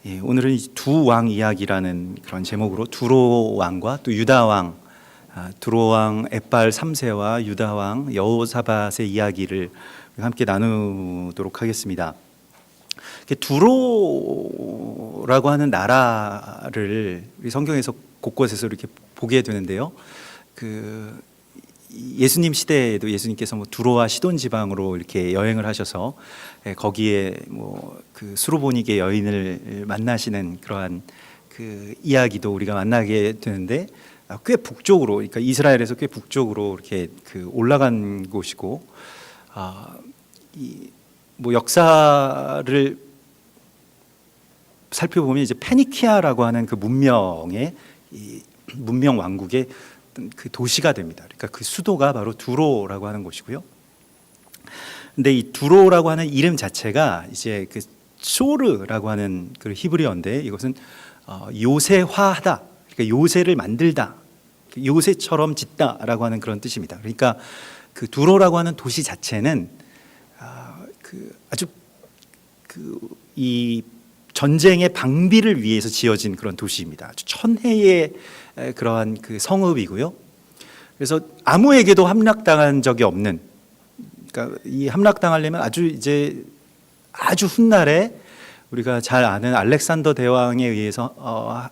예, 오늘은 두 왕 이야기라는 그런 제목으로 두로 왕과 또 유다 왕, 두로 왕 엣발 3세와 유다 왕 여호사밧의 이야기를 함께 나누도록 하겠습니다. 두로라고 하는 나라를 우리 성경에서 곳곳에서 이렇게 보게 되는데요. 예수님 시대에도 예수님께서 두로와 시돈 지방으로 이렇게 여행을 하셔서 거기에 그 수로보니게 여인을 만나시는 그러한 그 이야기도 우리가 만나게 되는데, 꽤 북쪽으로, 그러니까 이스라엘에서 꽤 북쪽으로 이렇게 올라간 곳이고, 역사를 살펴보면 이제 페니키아라고 하는 그 문명 왕국의 그 도시가 됩니다. 그러니까 그 수도가 바로 두로라고 하는 곳이고요. 근데 이 두로라고 하는 이름 자체가 이제 그 쇼르라고 하는 그 히브리어인데, 이것은 요새화하다, 그러니까 요새를 만들다, 요새처럼 짓다라고 하는 그런 뜻입니다. 그러니까 그 두로라고 하는 도시 자체는 아주 이 전쟁의 방비를 위해서 지어진 그런 도시입니다. 아주 천혜의 그러한 그 성읍이고요. 그래서 아무에게도 함락당한 적이 없는, 그러니까 이 함락당하려면 아주 훗날에 우리가 잘 아는 알렉산더 대왕에 의해서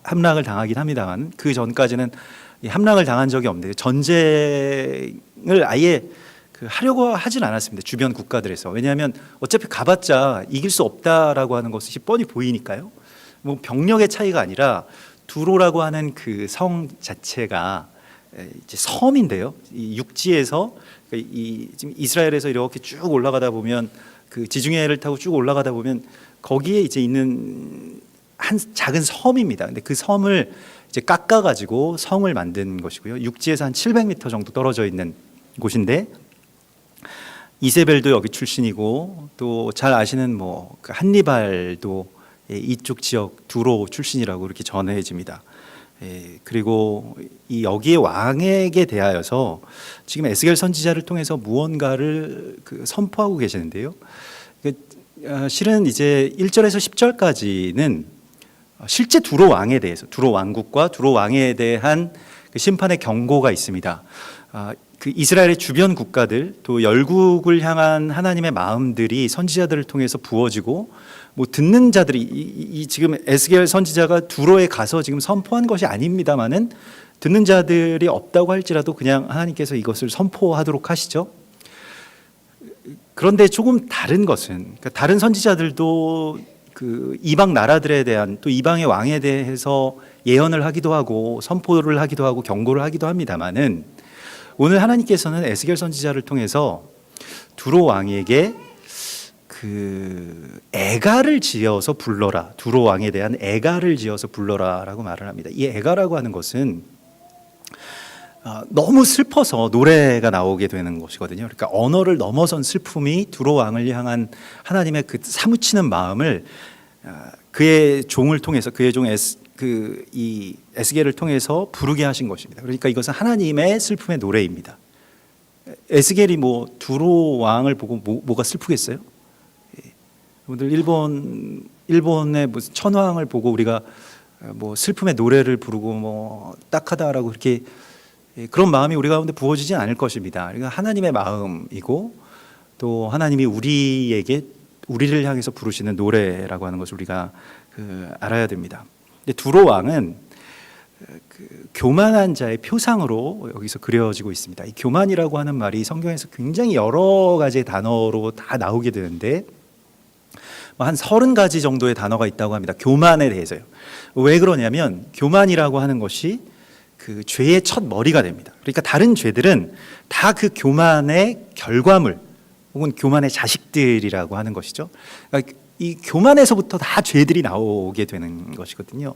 함락을 당하긴 합니다만, 그 전까지는 함락을 당한 적이 없는데, 전쟁을 아예 하려고 하진 않았습니다. 주변 국가들에서. 왜냐하면 어차피 가봤자 이길 수 없다라고 하는 것이 뻔히 보이니까요. 병력의 차이가 아니라 두로라고 하는 그 성 자체가 이제 섬인데요. 이 육지에서 지금 이스라엘에서 이렇게 쭉 올라가다 보면, 그 지중해를 타고 쭉 올라가다 보면 거기에 이제 있는 한 작은 섬입니다. 근데 그 섬을 이제 깎아가지고 성을 만든 것이고요. 육지에서 한 700m 정도 떨어져 있는 곳인데, 이세벨도 여기 출신이고, 또 잘 아시는 그 한니발도 이쪽 지역 두로 출신이라고 이렇게 전해집니다. 그리고 여기에 왕에게 대하여서 지금 에스겔 선지자를 통해서 무언가를 선포하고 계시는데요. 실은 이제 1절에서 10절까지는 실제 두로 왕에 대해서, 두로 왕국과 두로 왕에 대한 심판의 경고가 있습니다. 그 이스라엘의 주변 국가들, 또 열국을 향한 하나님의 마음들이 선지자들을 통해서 부어지고, 듣는 자들이 지금 에스겔 선지자가 두로에 가서 지금 선포한 것이 아닙니다만은, 듣는 자들이 없다고 할지라도 그냥 하나님께서 이것을 선포하도록 하시죠. 그런데 조금 다른 것은, 그러니까 다른 선지자들도 그 이방 나라들에 대한, 또 이방의 왕에 대해서 예언을 하기도 하고 선포를 하기도 하고 경고를 하기도 합니다만은, 오늘 하나님께서는 에스겔 선지자를 통해서 두로 왕에게 애가를 지어서 불러라, 두로 왕에 대한 애가를 지어서 불러라라고 말을 합니다. 이 애가라고 하는 것은 너무 슬퍼서 노래가 나오게 되는 것이거든요. 그러니까 언어를 넘어선 슬픔이 두로 왕을 향한 하나님의 그 사무치는 마음을 그의 종을 통해서, 그의 종 이 에스겔을 통해서 부르게 하신 것입니다. 그러니까 이것은 하나님의 슬픔의 노래입니다. 에스겔이 두로 왕을 보고 뭐가 슬프겠어요? 여러분들 일본의 무슨 천황을 보고 우리가 슬픔의 노래를 부르고 딱하다라고 그렇게 그런 마음이 우리 가운데 부어지진 않을 것입니다. 그러니까 하나님의 마음이고, 또 하나님이 우리를 향해서 부르시는 노래라고 하는 것을 우리가 알아야 됩니다. 근데 두로 왕은 교만한 자의 표상으로 여기서 그려지고 있습니다. 이 교만이라고 하는 말이 성경에서 굉장히 여러 가지의 단어로 다 나오게 되는데, 한 30가지 정도의 단어가 있다고 합니다. 교만에 대해서요. 왜 그러냐면, 교만이라고 하는 것이 그 죄의 첫 머리가 됩니다. 그러니까 다른 죄들은 다 그 교만의 결과물, 혹은 교만의 자식들이라고 하는 것이죠. 그러니까 이 교만에서부터 다 죄들이 나오게 되는 것이거든요.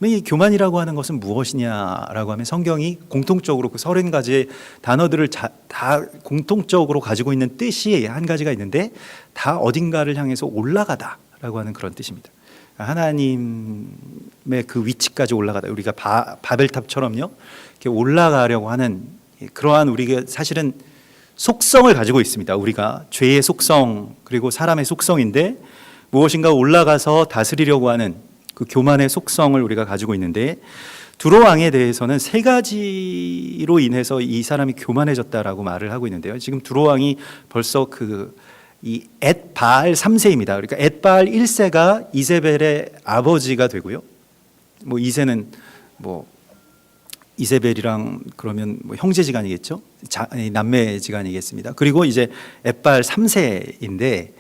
이 교만이라고 하는 것은 무엇이냐라고 하면, 성경이 공통적으로 그 30가지의 단어들을 다 공통적으로 가지고 있는 뜻이 한 가지가 있는데, 다 어딘가를 향해서 올라가다라고 하는 그런 뜻입니다. 하나님의 그 위치까지 올라가다, 우리가 바벨탑처럼요 이렇게 올라가려고 하는 그러한, 우리가 사실은 속성을 가지고 있습니다. 우리가 죄의 속성, 그리고 사람의 속성인데, 무엇인가 올라가서 다스리려고 하는, 그 교만의 속성을 우리가 가지고 있는데, 두로 왕에 대해서는 세 가지로 인해서 이 사람이 교만해졌다라고 말을 하고 있는데요. 지금 두로 왕이 벌써 이 엣바알 3세입니다. 그러니까 엣바알 1세가 이세벨의 아버지가 되고요. 뭐 2세는 뭐 이세벨이랑 그러면 뭐 형제지간이겠죠. 남매지간이겠습니다. 그리고 이제 엣바알 3세인데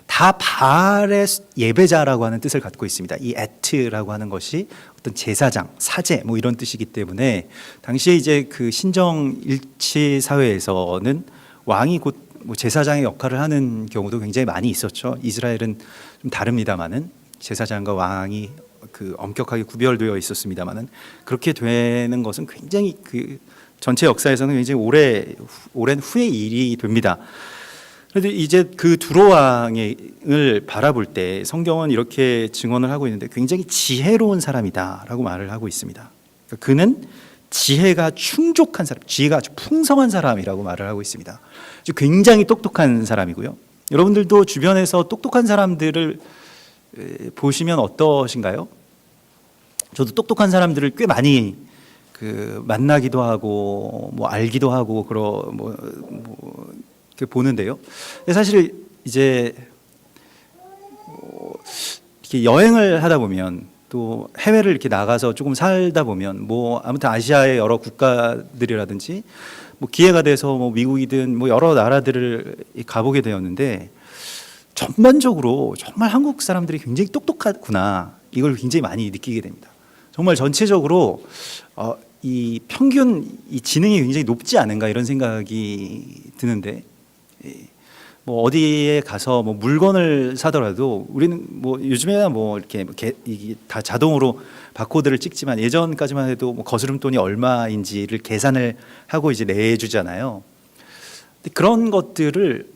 다 바알의 예배자라고 하는 뜻을 갖고 있습니다. 이 에트라고 하는 것이 어떤 제사장, 사제 뭐 이런 뜻이기 때문에 당시에 이제 그 신정 일치 사회에서는 왕이 곧 뭐 제사장의 역할을 하는 경우도 굉장히 많이 있었죠. 이스라엘은 좀 다릅니다만은 제사장과 왕이 그 엄격하게 구별되어 있었습니다만은 그렇게 되는 것은 굉장히 그 전체 역사에서는 굉장히 오랜 후의 일이 됩니다. 그런데 이제 그 두로 왕을 바라볼 때 성경은 이렇게 증언을 하고 있는데 굉장히 지혜로운 사람이다라고 말을 하고 있습니다. 그러니까 그는 지혜가 충족한 사람, 지혜가 아주 풍성한 사람이라고 말을 하고 있습니다. 굉장히 똑똑한 사람이고요. 여러분들도 주변에서 똑똑한 사람들을 보시면 어떠신가요? 저도 똑똑한 사람들을 꽤 많이 만나기도 하고 뭐 알기도 하고 이렇게 보는데요. 근데 사실 이제 이렇게 여행을 하다 보면 또 해외를 이렇게 나가서 조금 살다 보면 뭐 아무튼 아시아의 여러 국가들이라든지 뭐 기회가 돼서 뭐 미국이든 뭐 여러 나라들을 가보게 되었는데 전반적으로 정말 한국 사람들이 굉장히 똑똑하구나 이걸 굉장히 많이 느끼게 됩니다. 정말 전체적으로 이 평균 이 지능이 굉장히 높지 않은가 이런 생각이 드는데 뭐 어디에 가서 뭐 물건을 사더라도 우리는 뭐 요즘에야 뭐 이렇게 이게 다 자동으로 바코드를 찍지만 예전까지만 해도 뭐 거스름돈이 얼마인지를 계산을 하고 이제 내주잖아요. 근데 그런 것들을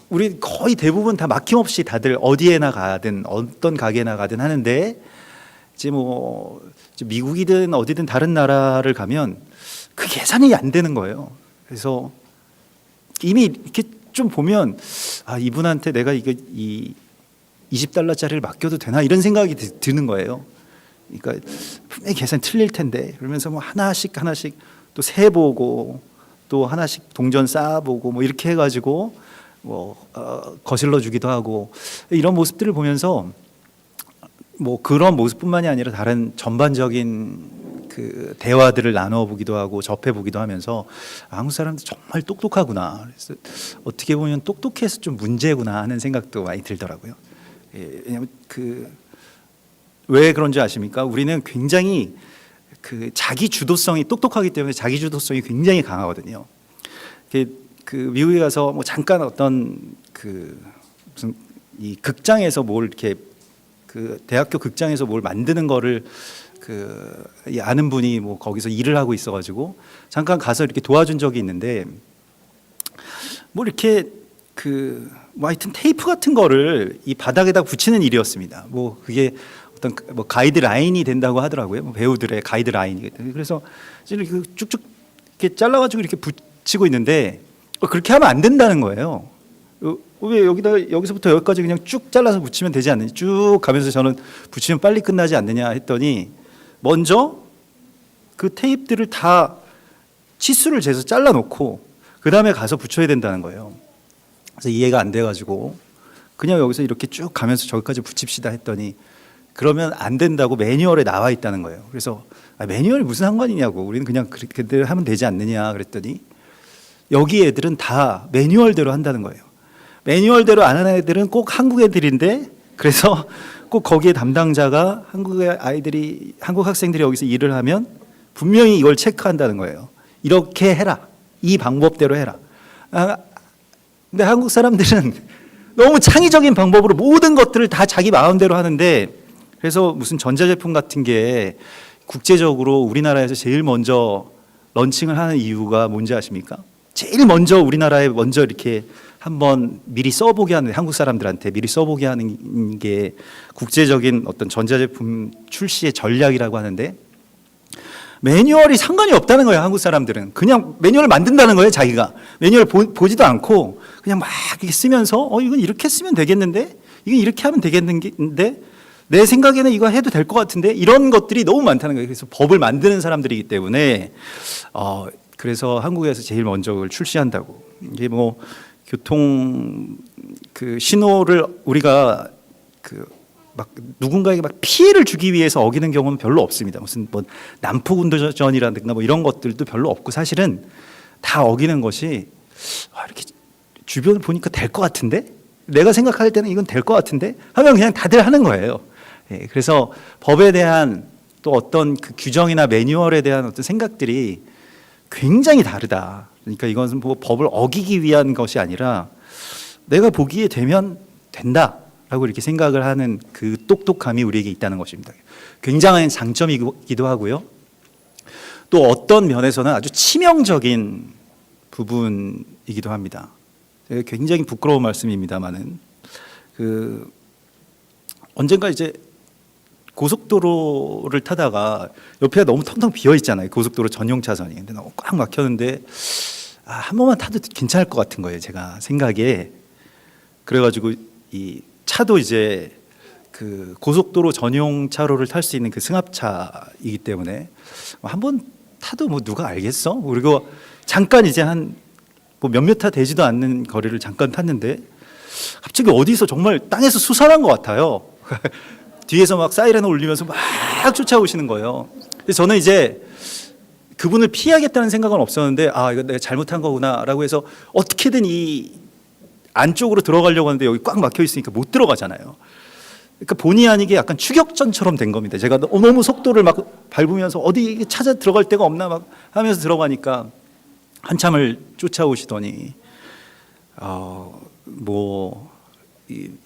우리 거의 대부분 다 막힘없이 다들 어디에나 가든 어떤 가게나 가든 하는데 이제 뭐 미국이든 어디든 다른 나라를 가면 그 계산이 안 되는 거예요. 그래서 이미 이렇게 좀 보면 이분한테 내가 이 20달러짜리를 맡겨도 되나 이런 생각이 드는 거예요. 그러니까 분명히 계산 틀릴 텐데 그러면서 뭐 하나씩 또 세보고 또 하나씩 동전 쌓아보고 뭐 이렇게 해가지고 뭐 거슬러 주기도 하고 이런 모습들을 보면서 뭐 그런 모습뿐만이 아니라 다른 전반적인 그 대화들을 나눠보기도 하고 접해보기도 하면서 한국 사람들 정말 똑똑하구나. 그래서 어떻게 보면 똑똑해서 좀 문제구나 하는 생각도 많이 들더라고요. 왜냐하면 왜 그런지 아십니까? 우리는 굉장히 그 자기 주도성이 똑똑하기 때문에 자기 주도성이 굉장히 강하거든요. 미국에 가서 뭐 잠깐 어떤 무슨 이 극장에서 뭘 이렇게 대학교 극장에서 뭘 만드는 거를 아는 분이 뭐 거기서 일을 하고 있어가지고 잠깐 가서 이렇게 도와준 적이 있는데 뭐 이렇게 뭐 하여튼 테이프 같은 거를 이 바닥에다 붙이는 일이었습니다. 뭐 그게 어떤 뭐 가이드라인이 된다고 하더라고요. 뭐 배우들의 가이드라인이. 그래서 이렇게 쭉쭉 이렇게 잘라가지고 이렇게 붙이고 있는데 그렇게 하면 안 된다는 거예요. 왜 여기서부터 여기까지 그냥 쭉 잘라서 붙이면 되지 않느냐. 쭉 가면서 저는 붙이면 빨리 끝나지 않느냐 했더니 먼저 그 테이프들을 다 치수를 재서 잘라놓고 그 다음에 가서 붙여야 된다는 거예요. 그래서 이해가 안 돼가지고 그냥 여기서 이렇게 쭉 가면서 저기까지 붙입시다 했더니 그러면 안 된다고 매뉴얼에 나와 있다는 거예요. 그래서 매뉴얼이 무슨 상관이냐고 우리는 그냥 그렇게 하면 되지 않느냐 그랬더니 여기 애들은 다 매뉴얼대로 한다는 거예요. 매뉴얼대로 안 하는 애들은 꼭 한국 애들인데 그래서 꼭 거기에 담당자가 한국 학생들이 여기서 일을 하면 분명히 이걸 체크한다는 거예요. 이렇게 해라. 이 방법대로 해라. 근데 한국 사람들은 너무 창의적인 방법으로 모든 것들을 다 자기 마음대로 하는데 그래서 무슨 전자제품 같은 게 국제적으로 우리나라에서 제일 먼저 런칭을 하는 이유가 뭔지 아십니까? 제일 먼저 우리나라에 먼저 이렇게 한번 미리 써보게 하는 한국 사람들한테 미리 써보게 하는 게 국제적인 어떤 전자제품 출시의 전략이라고 하는데 매뉴얼이 상관이 없다는 거예요. 한국 사람들은 그냥 매뉴얼을 만든다는 거예요. 자기가 매뉴얼 보지도 않고 그냥 막 이렇게 쓰면서 이건 이렇게 쓰면 되겠는데 이건 이렇게 하면 되겠는데 내 생각에는 이거 해도 될 것 같은데 이런 것들이 너무 많다는 거예요. 그래서 법을 만드는 사람들이기 때문에 그래서 한국에서 제일 먼저 그걸 출시한다고. 이게 뭐 교통 그 신호를 우리가 그 막 누군가에게 막 피해를 주기 위해서 어기는 경우는 별로 없습니다. 무슨 뭐 난폭 운전이라든가 뭐 이런 것들도 별로 없고 사실은 다 어기는 것이 이렇게 주변을 보니까 될 것 같은데 내가 생각할 때는 이건 될 것 같은데 하면 그냥 다들 하는 거예요. 예, 그래서 법에 대한 또 어떤 그 규정이나 매뉴얼에 대한 어떤 생각들이 굉장히 다르다. 그러니까 이것은 뭐 법을 어기기 위한 것이 아니라 내가 보기에 되면 된다라고 이렇게 생각을 하는 그 똑똑함이 우리에게 있다는 것입니다. 굉장한 장점이기도 하고요. 또 어떤 면에서는 아주 치명적인 부분이기도 합니다. 굉장히 부끄러운 말씀입니다만은 그 언젠가 이제 고속도로를 타다가 옆에가 너무 텅텅 비어 있잖아요. 고속도로 전용 차선이. 근데 너무 꽉 막혔는데 한 번만 타도 괜찮을 것 같은 거예요. 제가 생각에. 그래가지고 이 차도 이제 그 고속도로 전용 차로를 탈 수 있는 그 승합차이기 때문에 한 번 타도 뭐 누가 알겠어? 그리고 잠깐 이제 한 뭐 몇몇 타 되지도 않는 거리를 잠깐 탔는데 갑자기 어디서 정말 땅에서 솟아난 것 같아요. 뒤에서 막 사이렌을 울리면서 막 쫓아오시는 거예요. 근데 저는 이제 그분을 피하겠다는 생각은 없었는데 이거 내가 잘못한 거구나라고 해서 어떻게든 이 안쪽으로 들어가려고 하는데 여기 꽉 막혀 있으니까 못 들어가잖아요. 그러니까 본의 아니게 약간 추격전처럼 된 겁니다. 제가 너무 속도를 막 밟으면서 어디 찾아 들어갈 데가 없나 막 하면서 들어가니까 한참을 쫓아오시더니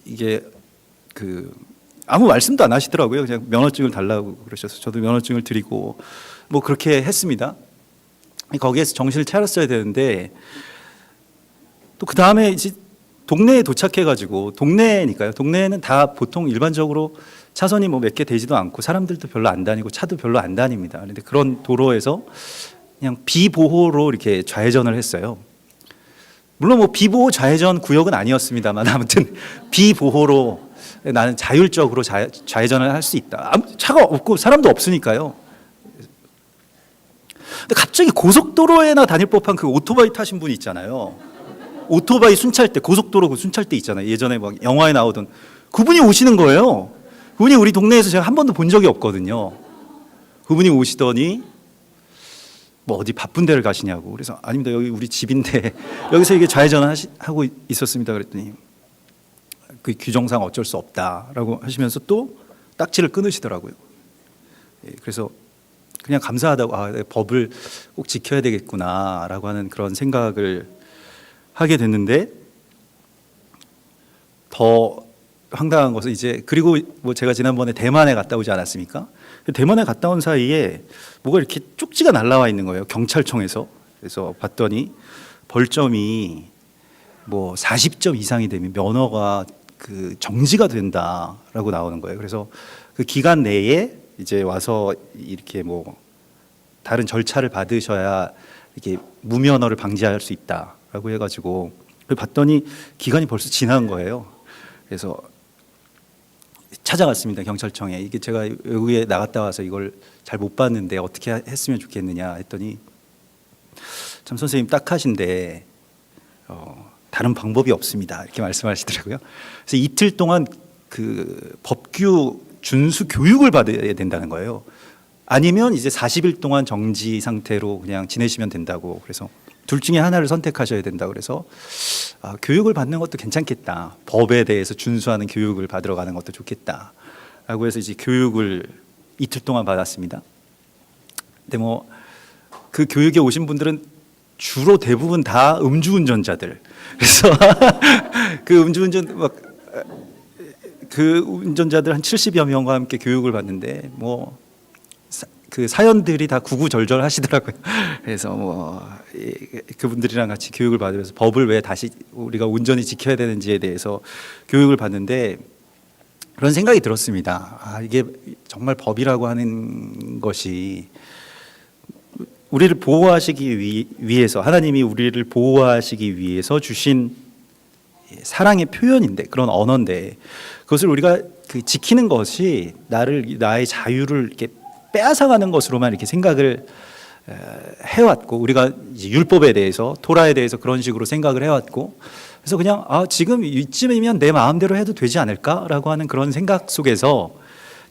이게 그 아무 말씀도 안 하시더라고요. 그냥 면허증을 달라고 그러셔서 저도 면허증을 드리고 뭐 그렇게 했습니다. 거기에서 정신을 차렸어야 되는데 또 그 다음에 이제 동네에 도착해가지고 동네니까요. 동네에는 다 보통 일반적으로 차선이 뭐 몇 개 되지도 않고 사람들도 별로 안 다니고 차도 별로 안 다닙니다. 그런데 그런 도로에서 그냥 비보호로 이렇게 좌회전을 했어요. 물론 뭐 비보호 좌회전 구역은 아니었습니다만 아무튼 비보호로 나는 자율적으로 좌회전을 할 수 있다. 차가 없고 사람도 없으니까요. 근데 갑자기 고속도로에나 다닐 법한 그 오토바이 타신 분이 있잖아요. 오토바이 순찰대, 고속도로 그 순찰대 있잖아요. 예전에 막 영화에 나오던 그분이 오시는 거예요. 그분이 우리 동네에서 제가 한 번도 본 적이 없거든요. 그분이 오시더니 뭐 어디 바쁜 데를 가시냐고. 그래서 아닙니다. 여기 우리 집인데 여기서 이게 좌회전을 하고 있었습니다. 그랬더니 그 규정상 어쩔 수 없다라고 하시면서 또 딱지를 끊으시더라고요. 그래서 그냥 감사하다고 법을 꼭 지켜야 되겠구나라고 하는 그런 생각을 하게 됐는데 더 황당한 것은 이제 그리고 뭐 제가 지난번에 대만에 갔다 오지 않았습니까? 대만에 갔다 온 사이에 뭐가 이렇게 쪽지가 날라와 있는 거예요. 경찰청에서. 그래서 봤더니 벌점이 뭐 40점 이상이 되면 면허가 그 정지가 된다라고 나오는 거예요. 그래서 그 기간 내에 이제 와서 이렇게 뭐 다른 절차를 받으셔야 이렇게 무면허를 방지할 수 있다라고 해가지고 봤더니 기간이 벌써 지난 거예요. 그래서 찾아갔습니다. 경찰청에. 이게 제가 외국에 나갔다 와서 이걸 잘 못 봤는데 어떻게 했으면 좋겠느냐 했더니 참 선생님 딱하신데 다른 방법이 없습니다. 이렇게 말씀하시더라고요. 그래서 이틀 동안 그 법규 준수 교육을 받아야 된다는 거예요. 아니면 이제 40일 동안 정지 상태로 그냥 지내시면 된다고. 그래서 둘 중에 하나를 선택하셔야 된다고. 그래서 교육을 받는 것도 괜찮겠다. 법에 대해서 준수하는 교육을 받으러 가는 것도 좋겠다라고 해서 이제 교육을 이틀 동안 받았습니다. 근데 뭐 그 교육에 오신 분들은 주로 대부분 다 음주운전자들. 그래서 그 운전자들 한 70여 명과 함께 교육을 받는데 뭐 그 사연들이 다 구구절절 하시더라고요. 그래서 뭐 그분들이랑 같이 교육을 받으면서 법을 왜 다시 우리가 온전히 지켜야 되는지에 대해서 교육을 받는데 그런 생각이 들었습니다. 이게 정말 법이라고 하는 것이 우리를 보호하시기 위해서 하나님이 우리를 보호하시기 위해서 주신 사랑의 표현인데, 그런 언어인데, 그것을 우리가 지키는 것이 나의 자유를 이렇게 빼앗아가는 것으로만 이렇게 생각을 해왔고, 우리가 이제 율법에 대해서, 토라에 대해서 그런 식으로 생각을 해왔고, 그래서 그냥 지금 이쯤이면 내 마음대로 해도 되지 않을까라고 하는 그런 생각 속에서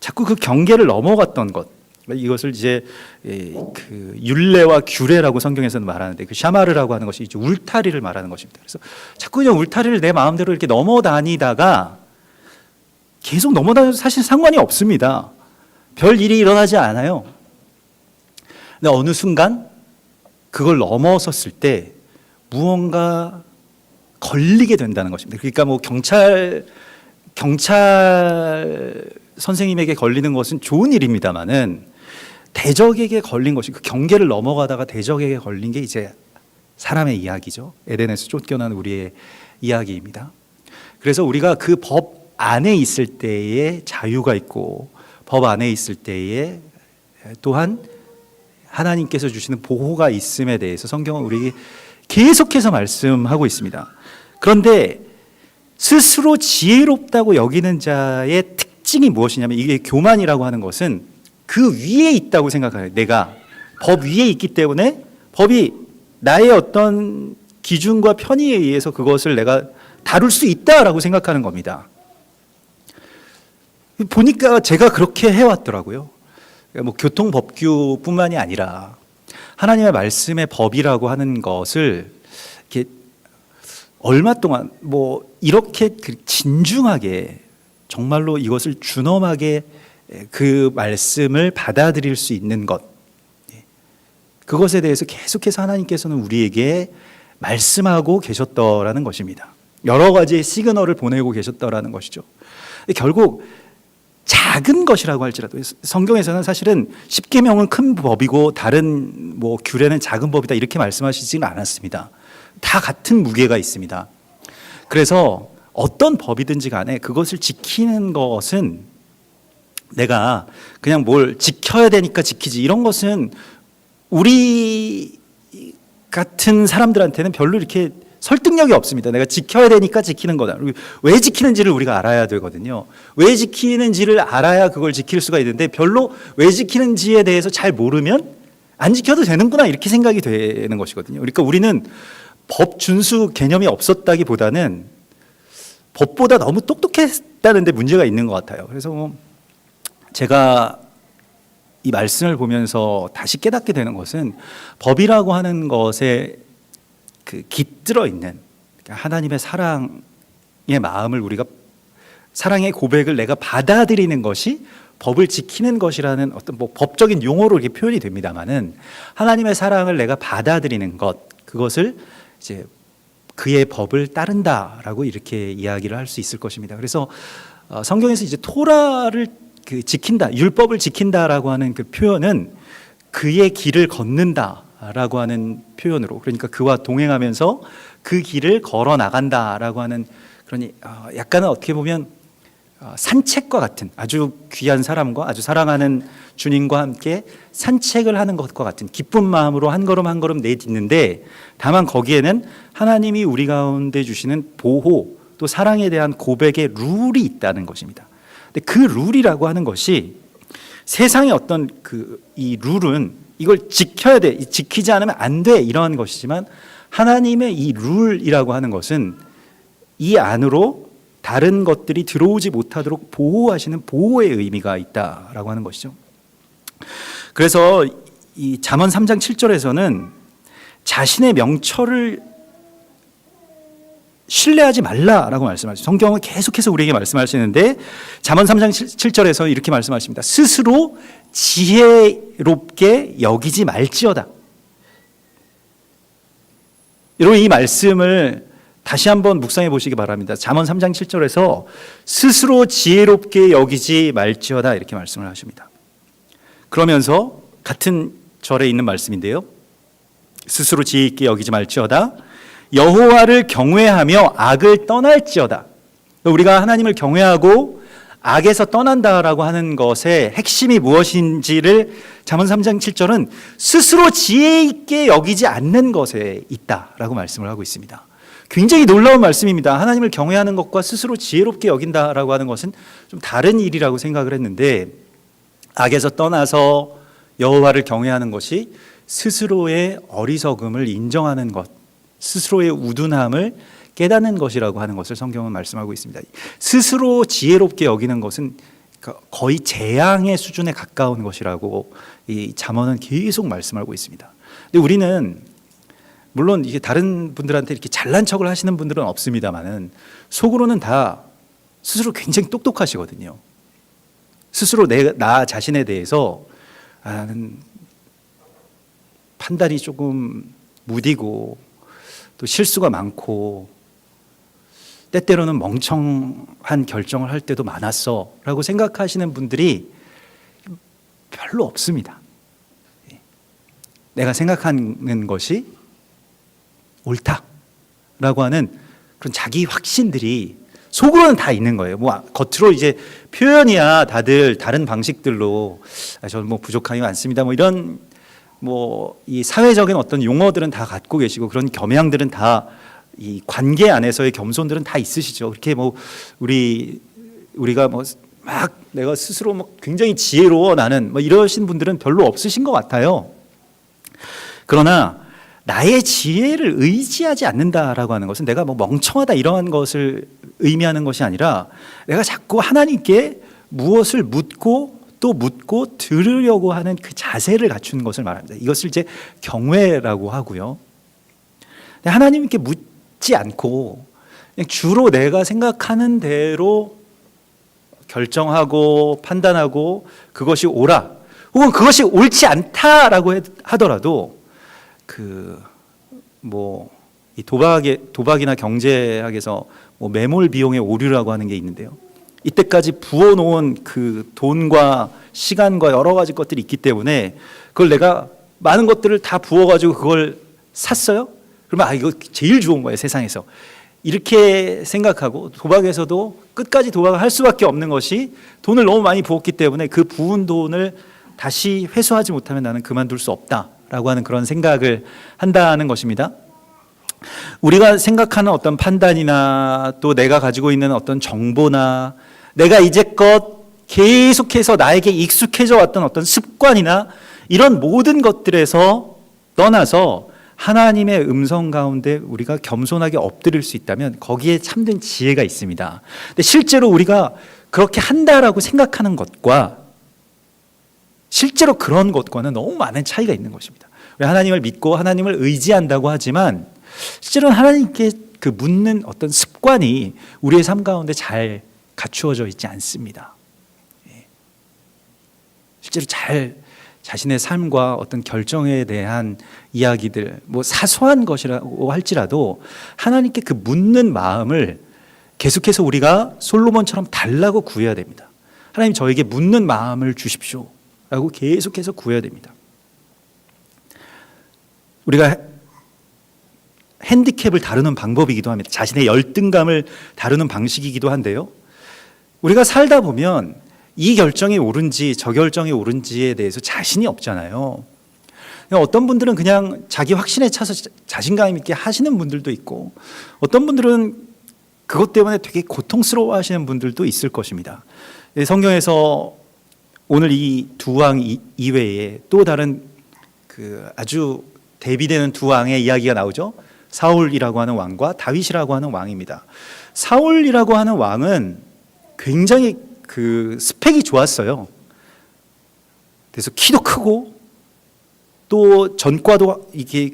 자꾸 그 경계를 넘어갔던 것, 이것을 이제 그 율례와 규례라고 성경에서는 말하는데, 그 샤마르라고 하는 것이 이제 울타리를 말하는 것입니다. 그래서 자꾸 그냥 울타리를 내 마음대로 이렇게 넘어다니다가 계속 넘어다녀도 사실 상관이 없습니다. 별 일이 일어나지 않아요. 근데 어느 순간 그걸 넘어섰을 때 무언가 걸리게 된다는 것입니다. 그러니까 뭐 경찰 선생님에게 걸리는 것은 좋은 일입니다만은, 대적에게 걸린 것이, 그 경계를 넘어가다가 대적에게 걸린 게 이제 사람의 이야기죠. 에덴에서 쫓겨난 우리의 이야기입니다. 그래서 우리가 그 법 안에 있을 때에 자유가 있고, 법 안에 있을 때에 또한 하나님께서 주시는 보호가 있음에 대해서 성경은 우리에게 계속해서 말씀하고 있습니다. 그런데 스스로 지혜롭다고 여기는 자의 특징이 무엇이냐면, 이게 교만이라고 하는 것은 그 위에 있다고 생각해요. 내가 법 위에 있기 때문에 법이 나의 어떤 기준과 편의에 의해서 그것을 내가 다룰 수 있다라고 생각하는 겁니다. 보니까 제가 그렇게 해왔더라고요. 뭐 교통법규뿐만이 아니라 하나님의 말씀의 법이라고 하는 것을 이렇게 얼마 동안 뭐 이렇게 진중하게, 정말로 이것을 준엄하게 그 말씀을 받아들일 수 있는 것, 그것에 대해서 계속해서 하나님께서는 우리에게 말씀하고 계셨더라는 것입니다. 여러 가지의 시그널을 보내고 계셨더라는 것이죠. 결국 작은 것이라고 할지라도, 성경에서는 사실은 십계명은 큰 법이고 다른 뭐 규례는 작은 법이다 이렇게 말씀하시지는 않았습니다. 다 같은 무게가 있습니다. 그래서 어떤 법이든지 간에 그것을 지키는 것은, 내가 그냥 뭘 지켜야 되니까 지키지, 이런 것은 우리 같은 사람들한테는 별로 이렇게 설득력이 없습니다. 내가 지켜야 되니까 지키는 거다. 왜 지키는지를 우리가 알아야 되거든요. 왜 지키는지를 알아야 그걸 지킬 수가 있는데, 별로 왜 지키는지에 대해서 잘 모르면 안 지켜도 되는구나 이렇게 생각이 되는 것이거든요. 그러니까 우리는 법 준수 개념이 없었다기보다는 법보다 너무 똑똑했다는 데 문제가 있는 것 같아요. 그래서 제가 이 말씀을 보면서 다시 깨닫게 되는 것은, 법이라고 하는 것에 그 깃들어 있는 하나님의 사랑의 마음을, 우리가 사랑의 고백을 내가 받아들이는 것이 법을 지키는 것이라는 어떤 뭐 법적인 용어로 이렇게 표현이 됩니다만은, 하나님의 사랑을 내가 받아들이는 것, 그것을 이제 그의 법을 따른다라고 이렇게 이야기를 할 수 있을 것입니다. 그래서 성경에서 이제 토라를 지킨다, 율법을 지킨다라고 하는 그 표현은 그의 길을 걷는다라고 하는 표현으로, 그러니까 그와 동행하면서 그 길을 걸어 나간다라고 하는, 그러니 약간은 어떻게 보면 산책과 같은, 아주 귀한 사람과 아주 사랑하는 주님과 함께 산책을 하는 것과 같은 기쁜 마음으로 한 걸음 한 걸음 내딛는데, 다만 거기에는 하나님이 우리 가운데 주시는 보호, 또 사랑에 대한 고백의 룰이 있다는 것입니다. 근데 그 룰이라고 하는 것이, 세상의 어떤 이 룰은 이걸 지켜야 돼, 지키지 않으면 안 돼, 이러한 것이지만, 하나님의 이 룰이라고 하는 것은 이 안으로 다른 것들이 들어오지 못하도록 보호하시는 보호의 의미가 있다라고 하는 것이죠. 그래서 이 잠언 3장 7절에서는 자신의 명철을 신뢰하지 말라라고 말씀하시죠. 성경은 계속해서 우리에게 말씀하시는데, 잠언 3장 7절에서 이렇게 말씀하십니다. 스스로 지혜롭게 여기지 말지어다. 여러분, 이 말씀을 다시 한번 묵상해 보시기 바랍니다. 잠언 3장 7절에서 스스로 지혜롭게 여기지 말지어다 이렇게 말씀을 하십니다. 그러면서 같은 절에 있는 말씀인데요, 스스로 지혜 있게 여기지 말지어다, 여호와를 경외하며 악을 떠날지어다. 우리가 하나님을 경외하고 악에서 떠난다라고 하는 것의 핵심이 무엇인지를 잠언 3장 7절은 스스로 지혜 있게 여기지 않는 것에 있다라고 말씀을 하고 있습니다. 굉장히 놀라운 말씀입니다. 하나님을 경외하는 것과 스스로 지혜롭게 여긴다라고 하는 것은 좀 다른 일이라고 생각을 했는데, 악에서 떠나서 여호와를 경외하는 것이 스스로의 어리석음을 인정하는 것, 스스로의 우둔함을 깨닫는 것이라고 하는 것을 성경은 말씀하고 있습니다. 스스로 지혜롭게 여기는 것은 거의 재앙의 수준에 가까운 것이라고 이 잠언은 계속 말씀하고 있습니다. 근데 우리는 물론 이게 다른 분들한테 이렇게 잘난 척을 하시는 분들은 없습니다만은 속으로는 다 스스로 굉장히 똑똑하시거든요. 스스로 나 자신에 대해서 나는 판단이 조금 무디고 또 실수가 많고 때때로는 멍청한 결정을 할 때도 많았어 라고 생각하시는 분들이 별로 없습니다. 내가 생각하는 것이 옳다라고 하는 그런 자기 확신들이 속으로는 다 있는 거예요. 뭐 겉으로 이제 표현이야 다들 다른 방식들로 저는 뭐 부족함이 많습니다. 뭐 이런 뭐 이 사회적인 어떤 용어들은 다 갖고 계시고 그런 겸양들은 다 이 관계 안에서의 겸손들은 다 있으시죠. 그렇게 뭐 우리가 뭐 막 내가 스스로 뭐 굉장히 지혜로워 나는 뭐 이러신 분들은 별로 없으신 것 같아요. 그러나 나의 지혜를 의지하지 않는다라고 하는 것은 내가 뭐 멍청하다 이러한 것을 의미하는 것이 아니라 내가 자꾸 하나님께 무엇을 묻고 또 묻고 들으려고 하는 그 자세를 갖추는 것을 말합니다. 이것을 이제 경외라고 하고요. 하나님께 묻지 않고 그냥 주로 내가 생각하는 대로 결정하고 판단하고 그것이 옳아 혹은 그것이 옳지 않다라고 하더라도 이 도박이나 경제학에서 뭐 매몰 비용의 오류라고 하는 게 있는데요. 이때까지 부어놓은 그 돈과 시간과 여러 가지 것들이 있기 때문에 그걸 내가 많은 것들을 다 부어가지고 그걸 샀어요? 그러면 이거 제일 좋은 거예요, 세상에서. 이렇게 생각하고 도박에서도 끝까지 도박을 할 수밖에 없는 것이 돈을 너무 많이 부었기 때문에 그 부은 돈을 다시 회수하지 못하면 나는 그만둘 수 없다라고 하는 그런 생각을 한다는 것입니다. 우리가 생각하는 어떤 판단이나 또 내가 가지고 있는 어떤 정보나 내가 이제껏 계속해서 나에게 익숙해져 왔던 어떤 습관이나 이런 모든 것들에서 떠나서 하나님의 음성 가운데 우리가 겸손하게 엎드릴 수 있다면 거기에 참된 지혜가 있습니다. 근데 실제로 우리가 그렇게 한다라고 생각하는 것과 실제로 그런 것과는 너무 많은 차이가 있는 것입니다. 하나님을 믿고 하나님을 의지한다고 하지만 실제로는 하나님께 그 묻는 어떤 습관이 우리의 삶 가운데 잘 갖추어져 있지 않습니다. 실제로 잘 자신의 삶과 어떤 결정에 대한 이야기들, 뭐 사소한 것이라고 할지라도 하나님께 그 묻는 마음을 계속해서 우리가 솔로몬처럼 달라고 구해야 됩니다. 하나님 저에게 묻는 마음을 주십시오 라고 계속해서 구해야 됩니다. 우리가 핸디캡을 다루는 방법이기도 합니다. 자신의 열등감을 다루는 방식이기도 한데요. 우리가 살다 보면 이 결정이 옳은지 저 결정이 옳은지에 대해서 자신이 없잖아요. 어떤 분들은 그냥 자기 확신에 차서 자신감 있게 하시는 분들도 있고 어떤 분들은 그것 때문에 되게 고통스러워 하시는 분들도 있을 것입니다. 성경에서 오늘 이 두 왕 이외에 또 다른 아주 대비되는 두 왕의 이야기가 나오죠. 사울이라고 하는 왕과 다윗이라고 하는 왕입니다. 사울이라고 하는 왕은 굉장히 스펙이 좋았어요. 그래서 키도 크고 또 전과도 이게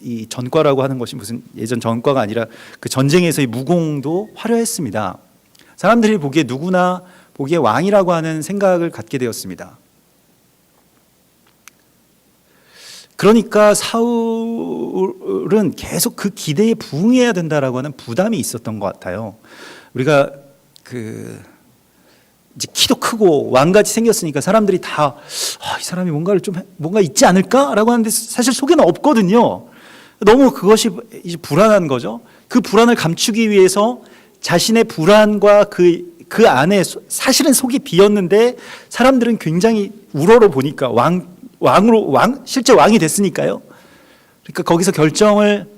이 전과라고 하는 것이 무슨 예전 전과가 아니라 그 전쟁에서의 무공도 화려했습니다. 사람들이 보기에 누구나 보기에 왕이라고 하는 생각을 갖게 되었습니다. 그러니까 사울은 계속 그 기대에 부응해야 된다라고 하는 부담이 있었던 것 같아요. 우리가 이제 키도 크고 왕같이 생겼으니까 사람들이 다 이 사람이 뭔가 있지 않을까라고 하는데 사실 속에는 없거든요. 너무 그것이 이제 불안한 거죠. 그 불안을 감추기 위해서 자신의 불안과 그 안에 사실은 속이 비었는데 사람들은 굉장히 우러러 보니까 실제 왕이 됐으니까요. 그러니까 거기서 결정을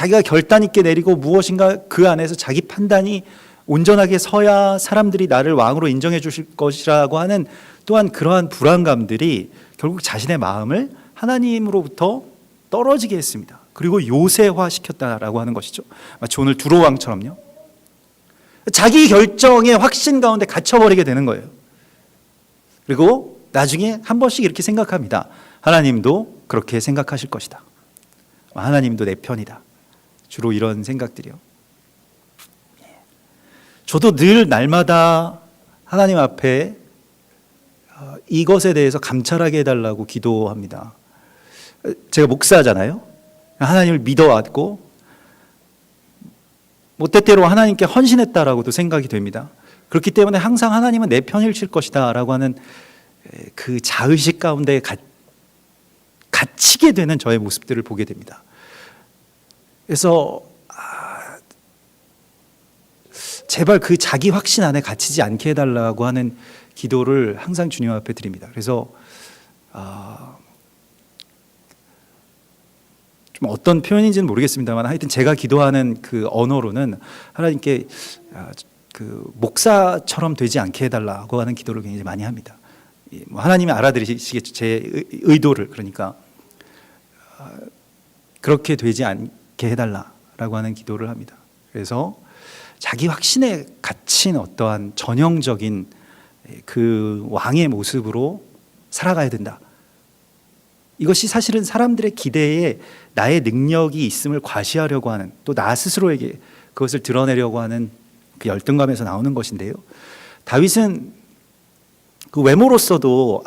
자기가 결단 있게 내리고 무엇인가 그 안에서 자기 판단이 온전하게 서야 사람들이 나를 왕으로 인정해 주실 것이라고 하는 또한 그러한 불안감들이 결국 자신의 마음을 하나님으로부터 떨어지게 했습니다. 그리고 요새화 시켰다라고 하는 것이죠. 마치 오늘 두로 왕처럼요. 자기 결정의 확신 가운데 갇혀버리게 되는 거예요. 그리고 나중에 한 번씩 이렇게 생각합니다. 하나님도 그렇게 생각하실 것이다. 하나님도 내 편이다. 주로 이런 생각들이요. 저도 늘 날마다 하나님 앞에 이것에 대해서 감찰하게 해달라고 기도합니다. 제가 목사잖아요. 하나님을 믿어왔고 때때로 하나님께 헌신했다라고도 생각이 됩니다. 그렇기 때문에 항상 하나님은 내 편일 칠 것이다 라고 하는 그 자의식 가운데 갇히게 되는 저의 모습들을 보게 됩니다. 그래서 제발 그 자기 확신 안에 갇히지 않게 해달라고 하는 기도를 항상 주님 앞에 드립니다. 그래서 좀 어떤 표현인지는 모르겠습니다만 하여튼 제가 기도하는 그 언어로는 하나님께 그 목사처럼 되지 않게 해달라고 하는 기도를 굉장히 많이 합니다. 하나님이 알아들으시겠죠. 제 의도를. 그러니까 그렇게 되지 않게 해달라고 하는 기도를 합니다. 그래서 자기 확신에 갇힌 어떠한 전형적인 그 왕의 모습으로 살아가야 된다. 이것이 사실은 사람들의 기대에 나의 능력이 있음을 과시하려고 하는, 또 나 스스로에게 그것을 드러내려고 하는 그 열등감에서 나오는 것인데요. 다윗은 그 외모로서도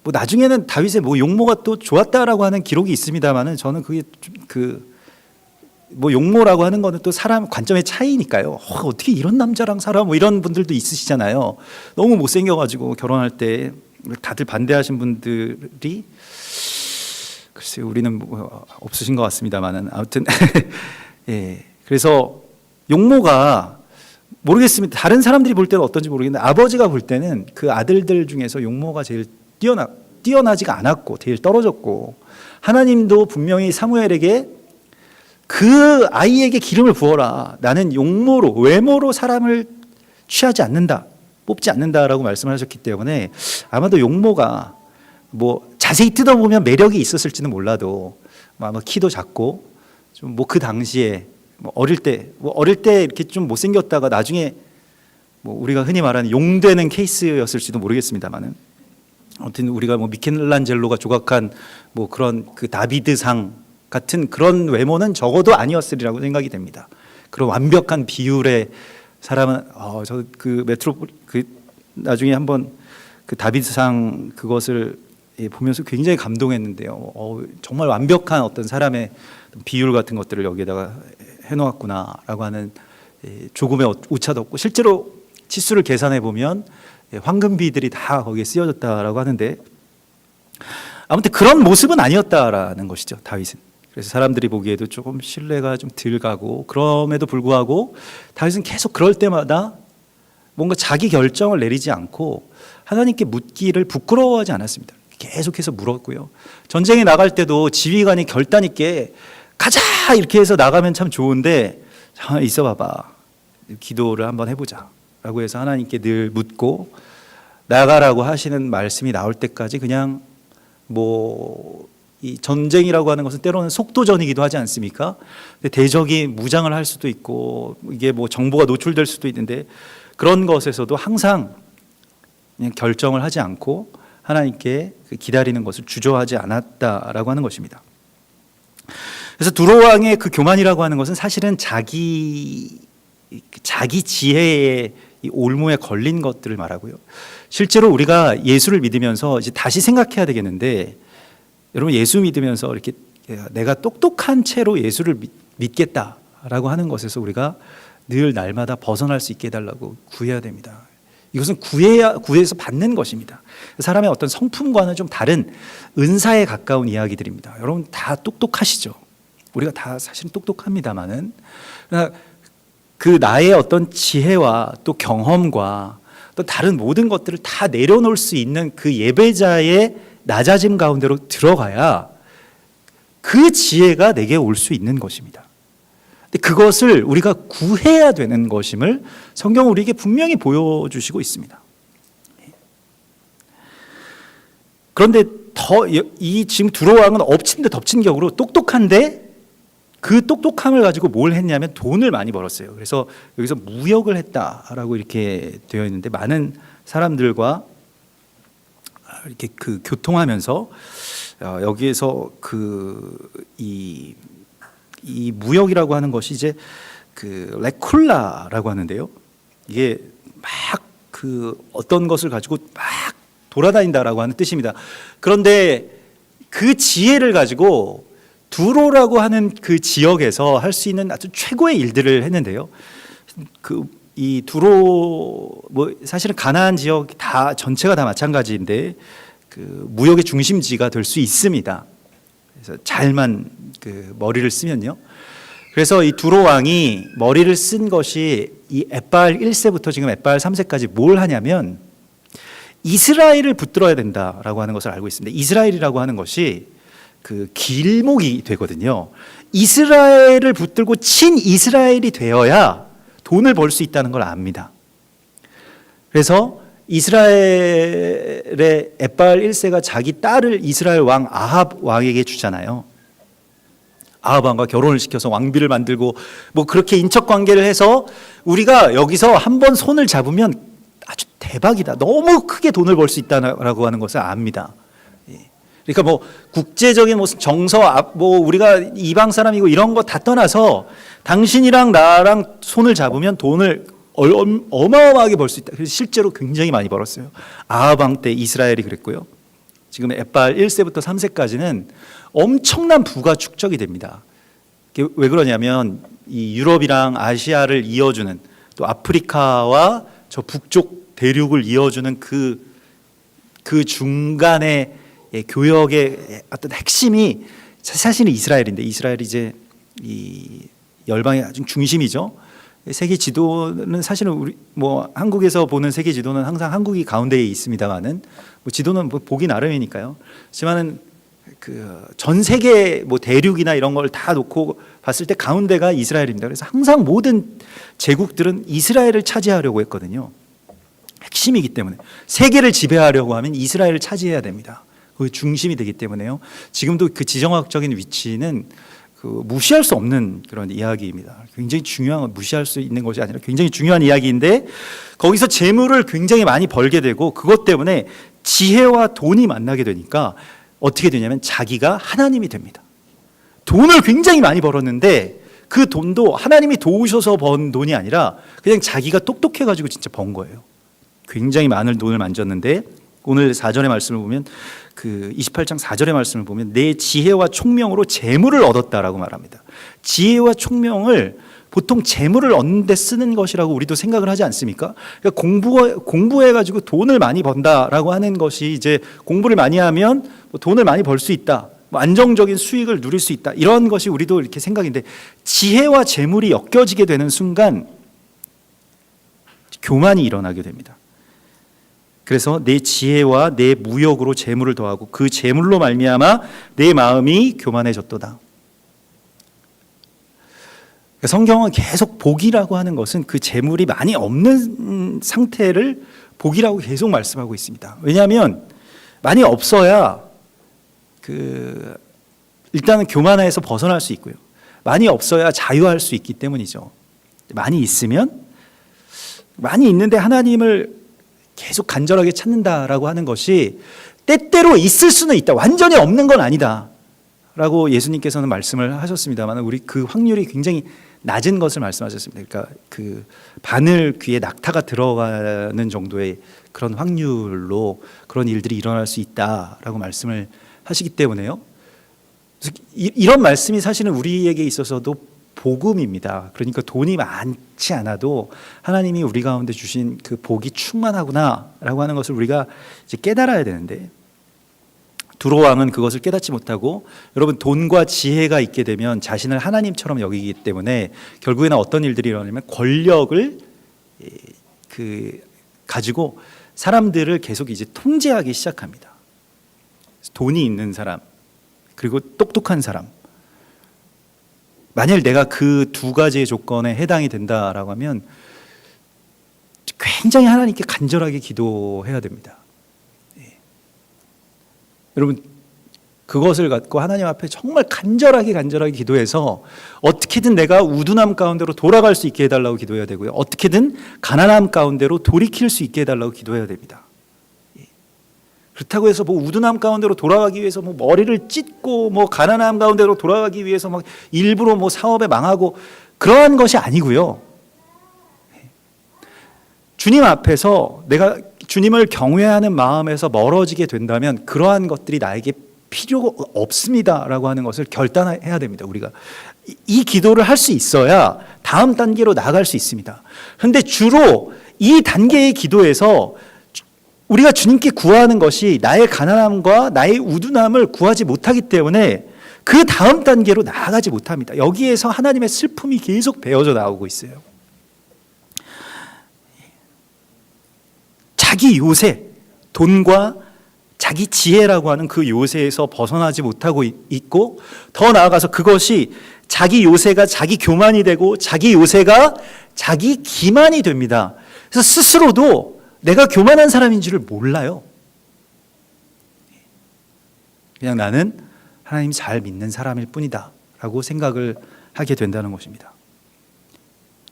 나중에는 다윗의 용모가 또 좋았다라고 하는 기록이 있습니다만은 저는 그게 용모라고 하는 거는 또 사람 관점의 차이니까요. 어떻게 이런 남자랑 살아? 이런 분들도 있으시잖아요. 너무 못생겨가지고 결혼할 때 다들 반대하신 분들이 글쎄요, 우리는 없으신 것 같습니다만은 아무튼 예. 그래서 용모가 모르겠습니다. 다른 사람들이 볼 때는 어떤지 모르겠는데 아버지가 볼 때는 그 아들들 중에서 용모가 제일 뛰어나지가 않았고 제일 떨어졌고, 하나님도 분명히 사무엘에게 그 아이에게 기름을 부어라. 나는 용모로, 외모로 사람을 취하지 않는다, 뽑지 않는다라고 말씀을 하셨기 때문에 아마도 용모가 자세히 뜯어보면 매력이 있었을지는 몰라도 아마 키도 작고 좀 그 당시에 어릴 때 이렇게 좀 못생겼다가 나중에 우리가 흔히 말하는 용되는 케이스였을지도 모르겠습니다만은, 아무튼 우리가 미켈란젤로가 조각한 그런 그 다비드상 같은 그런 외모는 적어도 아니었으리라고 생각이 됩니다. 그런 완벽한 비율의 사람은 저 그 나중에 한번 그 다비드상 그것을 보면서 굉장히 감동했는데요. 정말 완벽한 어떤 사람의 비율 같은 것들을 여기에다가 해놓았구나라고 하는 조금의 오차도 없고, 실제로 치수를 계산해 보면 황금비들이 다 거기에 쓰여졌다라고 하는데, 아무튼 그런 모습은 아니었다라는 것이죠, 다윗은. 그래서 사람들이 보기에도 조금 신뢰가 좀 덜 가고, 그럼에도 불구하고 다윗은 계속 그럴 때마다 뭔가 자기 결정을 내리지 않고 하나님께 묻기를 부끄러워하지 않았습니다. 계속해서 물었고요. 전쟁에 나갈 때도 지휘관이 결단 있게 가자 이렇게 해서 나가면 참 좋은데, 있어 봐봐, 기도를 한번 해보자 라고 해서 하나님께 늘 묻고, 나가라고 하시는 말씀이 나올 때까지 그냥 이 전쟁이라고 하는 것은 때로는 속도전이기도 하지 않습니까? 대적이 무장을 할 수도 있고 이게 정보가 노출될 수도 있는데, 그런 것에서도 항상 그냥 결정을 하지 않고 하나님께 기다리는 것을 주저하지 않았다라고 하는 것입니다. 그래서 두로 왕의 그 교만이라고 하는 것은 사실은 자기 지혜의 이 올무에 걸린 것들을 말하고요. 실제로 우리가 예수를 믿으면서 이제 다시 생각해야 되겠는데, 여러분 예수 믿으면서 이렇게 내가 똑똑한 채로 예수를 믿겠다라고 하는 것에서 우리가 늘 날마다 벗어날 수 있게 해달라고 구해야 됩니다. 이것은 구해서 받는 것입니다. 사람의 어떤 성품과는 좀 다른 은사에 가까운 이야기들입니다. 여러분 다 똑똑하시죠? 우리가 다 사실은 똑똑합니다만은, 그 나의 어떤 지혜와 또 경험과 또 다른 모든 것들을 다 내려놓을 수 있는 그 예배자의 낮아짐 가운데로 들어가야 그 지혜가 내게 올 수 있는 것입니다. 근데 그것을 우리가 구해야 되는 것임을 성경은 우리에게 분명히 보여주시고 있습니다. 그런데 이 지금 두로왕은 엎친 데 덮친 격으로 똑똑한데 그 똑똑함을 가지고 뭘 했냐면 돈을 많이 벌었어요. 그래서 여기서 무역을 했다라고 이렇게 되어 있는데 많은 사람들과 이렇게 그 교통하면서 여기에서 이 무역이라고 하는 것이 이제 그 레콜라라고 하는데요. 이게 막 그 어떤 것을 가지고 막 돌아다닌다라고 하는 뜻입니다. 그런데 그 지혜를 가지고 두로라고 하는 그 지역에서 할 수 있는 아주 최고의 일들을 했는데요. 이 두로 뭐 사실은 가나안 지역 다 전체가 다 마찬가지인데 그 무역의 중심지가 될 수 있습니다. 그래서 잘만 그 머리를 쓰면요. 그래서 이 두로 왕이 머리를 쓴 것이 이 엣바알 1세부터 지금 엣바알 3세까지 뭘 하냐면 이스라엘을 붙들어야 된다라고 하는 것을 알고 있습니다. 이스라엘이라고 하는 것이 그 길목이 되거든요. 이스라엘을 붙들고 친 이스라엘이 되어야 돈을 벌 수 있다는 걸 압니다. 그래서 이스라엘의 엣바알 1세가 자기 딸을 이스라엘 왕 아합 왕에게 주잖아요. 아합 왕과 결혼을 시켜서 왕비를 만들고 뭐 그렇게 인척 관계를 해서 우리가 여기서 한번 손을 잡으면 아주 대박이다. 너무 크게 돈을 벌 수 있다라고 하는 것을 압니다. 그러니까 뭐 국제적인 무슨 정서, 뭐 우리가 이방 사람이고 이런 거 다 떠나서 당신이랑 나랑 손을 잡으면 돈을 어마어마하게 벌 수 있다. 그래서 실제로 굉장히 많이 벌었어요. 아합 왕 때 이스라엘이 그랬고요. 지금 엣바알 1세부터 3세까지는 엄청난 부가 축적이 됩니다. 왜 그러냐면 이 유럽이랑 아시아를 이어주는 또 아프리카와 저 북쪽 대륙을 이어주는 그 중간에 교역의 어떤 핵심이 사실은 이스라엘인데 이스라엘이 이제 이 열방의 아주 중심이죠. 세계 지도는 사실은 우리 뭐 한국에서 보는 세계 지도는 항상 한국이 가운데에 있습니다만은 뭐 지도는 뭐 보기 나름이니까요. 하지만은 그 전 세계 뭐 대륙이나 이런 걸 다 놓고 봤을 때 가운데가 이스라엘입니다. 그래서 항상 모든 제국들은 이스라엘을 차지하려고 했거든요. 핵심이기 때문에 세계를 지배하려고 하면 이스라엘을 차지해야 됩니다. 그 중심이 되기 때문에요. 지금도 그 지정학적인 위치는 그 무시할 수 없는 그런 이야기입니다. 굉장히 중요한, 무시할 수 있는 것이 아니라 굉장히 중요한 이야기인데 거기서 재물을 굉장히 많이 벌게 되고 그것 때문에 지혜와 돈이 만나게 되니까 어떻게 되냐면 자기가 하나님이 됩니다. 돈을 굉장히 많이 벌었는데 그 돈도 하나님이 도우셔서 번 돈이 아니라 그냥 자기가 똑똑해가지고 진짜 번 거예요. 굉장히 많은 돈을 만졌는데 오늘 4절의 말씀을 보면 그 28장 4절의 말씀을 보면 내 지혜와 총명으로 재물을 얻었다라고 말합니다. 지혜와 총명을 보통 재물을 얻는 데 쓰는 것이라고 우리도 생각을 하지 않습니까? 그러니까 공부해가지고 돈을 많이 번다라고 하는 것이 이제 공부를 많이 하면 뭐 돈을 많이 벌 수 있다. 뭐 안정적인 수익을 누릴 수 있다. 이런 것이 우리도 이렇게 생각인데 지혜와 재물이 엮여지게 되는 순간 교만이 일어나게 됩니다. 그래서 내 지혜와 내 무역으로 재물을 더하고 그 재물로 말미암아 내 마음이 교만해졌도다. 성경은 계속 복이라고 하는 것은 그 재물이 많이 없는 상태를 복이라고 계속 말씀하고 있습니다. 왜냐하면 많이 없어야 일단은 교만에서 벗어날 수 있고요. 많이 없어야 자유할 수 있기 때문이죠. 많이 있으면 많이 있는데 하나님을 계속 간절하게 찾는다라고 하는 것이 때때로 있을 수는 있다. 완전히 없는 건 아니다. 라고 예수님께서는 말씀을 하셨습니다만 우리 그 확률이 굉장히 낮은 것을 말씀하셨습니다. 그러니까 그 바늘 귀에 낙타가 들어가는 정도의 그런 확률로 그런 일들이 일어날 수 있다라고 말씀을 하시기 때문에요. 그래서 이런 말씀이 사실은 우리에게 있어서도 복음입니다. 그러니까 돈이 많지 않아도 하나님이 우리 가운데 주신 그 복이 충만하구나라고 하는 것을 우리가 이제 깨달아야 되는데 두로 왕은 그것을 깨닫지 못하고 여러분 돈과 지혜가 있게 되면 자신을 하나님처럼 여기기 때문에 결국에는 어떤 일들이 일어나냐면 권력을 가지고 사람들을 계속 이제 통제하기 시작합니다. 돈이 있는 사람 그리고 똑똑한 사람 만일 내가 그 두 가지의 조건에 해당이 된다라고 하면 굉장히 하나님께 간절하게 기도해야 됩니다. 예. 여러분, 그것을 갖고 하나님 앞에 정말 간절하게 기도해서 어떻게든 내가 우둔함 가운데로 돌아갈 수 있게 해달라고 기도해야 되고요. 어떻게든 가난함 가운데로 돌이킬 수 있게 해달라고 기도해야 됩니다. 예. 그렇다고 해서 뭐 우둔함 가운데로 돌아가기 위해서 뭐 머리를 찢고 뭐 가난함 가운데로 돌아가기 위해서 막 일부러 뭐 사업에 망하고 그러한 것이 아니고요. 주님 앞에서 내가 주님을 경외하는 마음에서 멀어지게 된다면 그러한 것들이 나에게 필요가 없습니다라고 하는 것을 결단해야 됩니다. 우리가 이 기도를 할 수 있어야 다음 단계로 나아갈 수 있습니다. 그런데 주로 이 단계의 기도에서 우리가 주님께 구하는 것이 나의 가난함과 나의 우둔함을 구하지 못하기 때문에 그 다음 단계로 나아가지 못합니다. 여기에서 하나님의 슬픔이 계속 배어져 나오고 있어요. 자기 요새, 돈과 자기 지혜라고 하는 그 요새에서 벗어나지 못하고 있고, 더 나아가서 그것이 자기 요새가 자기 교만이 되고 자기 요새가 자기 기만이 됩니다. 그래서 스스로도 내가 교만한 사람인 줄을 몰라요. 그냥 나는 하나님 잘 믿는 사람일 뿐이다 라고 생각을 하게 된다는 것입니다.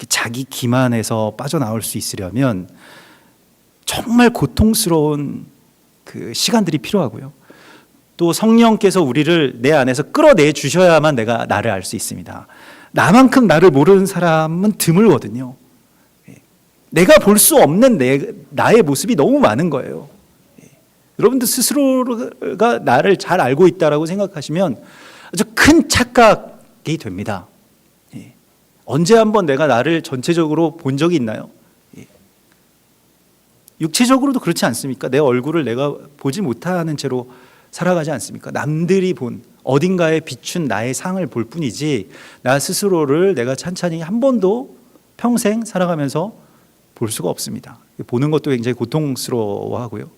자기 기만에서 빠져나올 수 있으려면 정말 고통스러운 그 시간들이 필요하고요. 또 성령께서 우리를 내 안에서 끌어내 주셔야만 내가 나를 알 수 있습니다. 나만큼 나를 모르는 사람은 드물거든요. 내가 볼 수 없는 나의 모습이 너무 많은 거예요. 여러분들 스스로가 나를 잘 알고 있다라고 생각하시면 아주 큰 착각이 됩니다. 언제 한번 내가 나를 전체적으로 본 적이 있나요? 육체적으로도 그렇지 않습니까? 내 얼굴을 내가 보지 못하는 채로 살아가지 않습니까? 남들이 본 어딘가에 비춘 나의 상을 볼 뿐이지 나 스스로를 내가 찬찬히 한 번도 평생 살아가면서 볼 수가 없습니다. 보는 것도 굉장히 고통스러워하고요.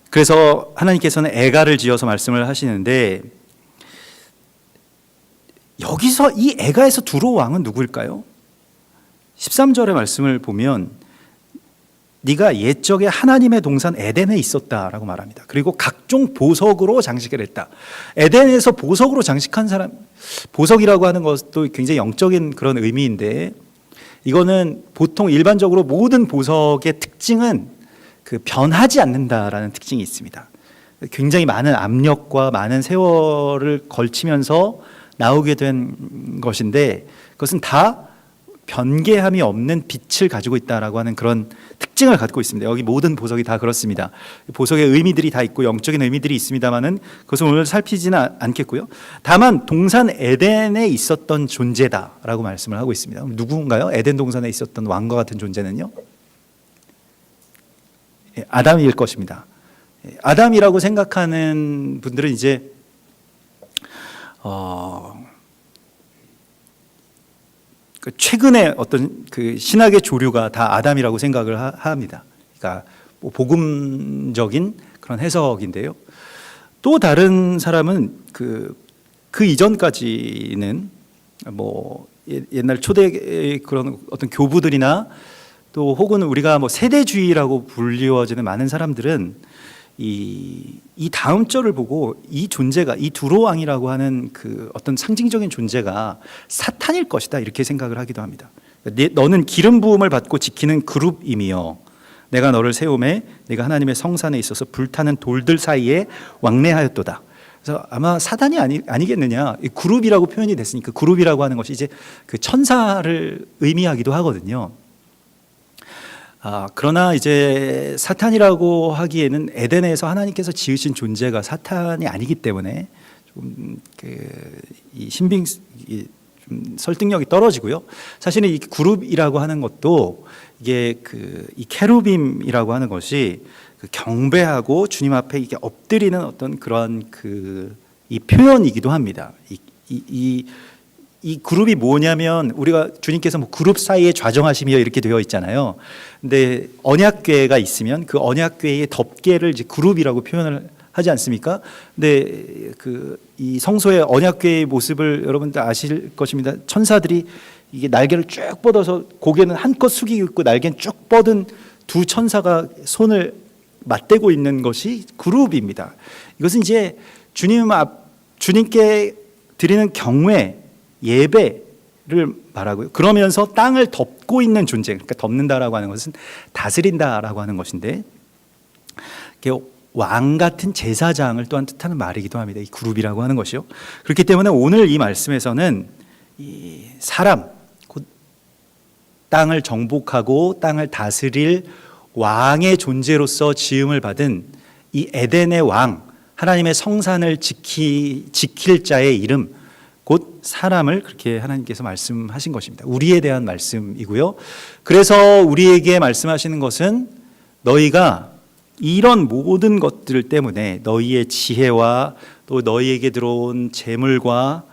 그래서 하나님께서는 애가를 지어서 말씀을 하시는데, 여기서 이 애가에서 두로 왕은 누구일까요? 13절의 말씀을 보면 네가 옛적에 하나님의 동산 에덴에 있었다라고 말합니다. 그리고 각종 보석으로 장식을 했다. 에덴에서 보석으로 장식한 사람, 보석이라고 하는 것도 굉장히 영적인 그런 의미인데, 이거는 보통 일반적으로 모든 보석의 특징은 그 변하지 않는다라는 특징이 있습니다. 굉장히 많은 압력과 많은 세월을 걸치면서 나오게 된 것인데, 그것은 다 변개함이 없는 빛을 가지고 있다라고 하는 그런 특징을 갖고 있습니다. 여기 모든 보석이 다 그렇습니다. 보석의 의미들이 다 있고 영적인 의미들이 있습니다만은 그것은 오늘 살피지는 않겠고요. 다만 동산 에덴에 있었던 존재다라고 말씀을 하고 있습니다. 누군가요? 에덴 동산에 있었던 왕과 같은 존재는요? 아담일 것입니다. 아담이라고 생각하는 분들은 이제 최근에 어떤 그 신학의 조류가 다 아담이라고 생각을 합니다. 그러니까 뭐 복음적인 그런 해석인데요. 또 다른 사람은 그 이전까지는 뭐 옛날 초대 그런 어떤 교부들이나 또 혹은 우리가 뭐 세대주의라고 불리워지는 많은 사람들은 이 다음 절을 보고 이 존재가, 이 두로 왕이라고 하는 그 어떤 상징적인 존재가 사탄일 것이다 이렇게 생각을 하기도 합니다. 너는 기름 부음을 받고 지키는 그룹임이여 내가 너를 세우매 내가 하나님의 성산에 있어서 불타는 돌들 사이에 왕래하였도다. 그래서 아마 사단이 아니겠느냐. 이 그룹이라고 표현이 됐으니까 그룹이라고 하는 것이 이제 그 천사를 의미하기도 하거든요. 그러나 이제 사탄이라고 하기에는 에덴에서 하나님께서 지으신 존재가 사탄이 아니기 때문에 좀 이 좀 설득력이 떨어지고요. 사실은 이 그룹이라고 하는 것도 이게 이 케루빔이라고 하는 것이 경배하고 주님 앞에 이게 엎드리는 어떤 그런 이 표현이기도 합니다. 이 그룹이 뭐냐면 우리가 주님께서 뭐 그룹 사이에 좌정하시며 이렇게 되어 있잖아요. 근데 언약궤가 있으면 그 언약궤의 덮개를 이제 그룹이라고 표현을 하지 않습니까? 근데 이 성소의 언약궤의 모습을 여러분들 아실 것입니다. 천사들이 이게 날개를 쭉 뻗어서 고개는 한껏 숙이고 있고 날개는 쭉 뻗은 두 천사가 손을 맞대고 있는 것이 그룹입니다. 이것은 이제 주님께 드리는 경외, 예배를 말하고요. 그러면서 땅을 덮고 있는 존재, 그러니까 덮는다라고 하는 것은 다스린다라고 하는 것인데, 왕 같은 제사장을 또한 뜻하는 말이기도 합니다. 이 그룹이라고 하는 것이요. 그렇기 때문에 오늘 이 말씀에서는 이 사람, 곧 땅을 정복하고 땅을 다스릴 왕의 존재로서 지음을 받은 이 에덴의 왕, 하나님의 성산을 지킬 자의 이름, 곧 사람을 그렇게 하나님께서 말씀하신 것입니다. 우리에 대한 말씀이고요. 그래서 우리에게 말씀하시는 것은 너희가 이런 모든 것들 때문에 너희의 지혜와 또 너희에게 들어온 재물과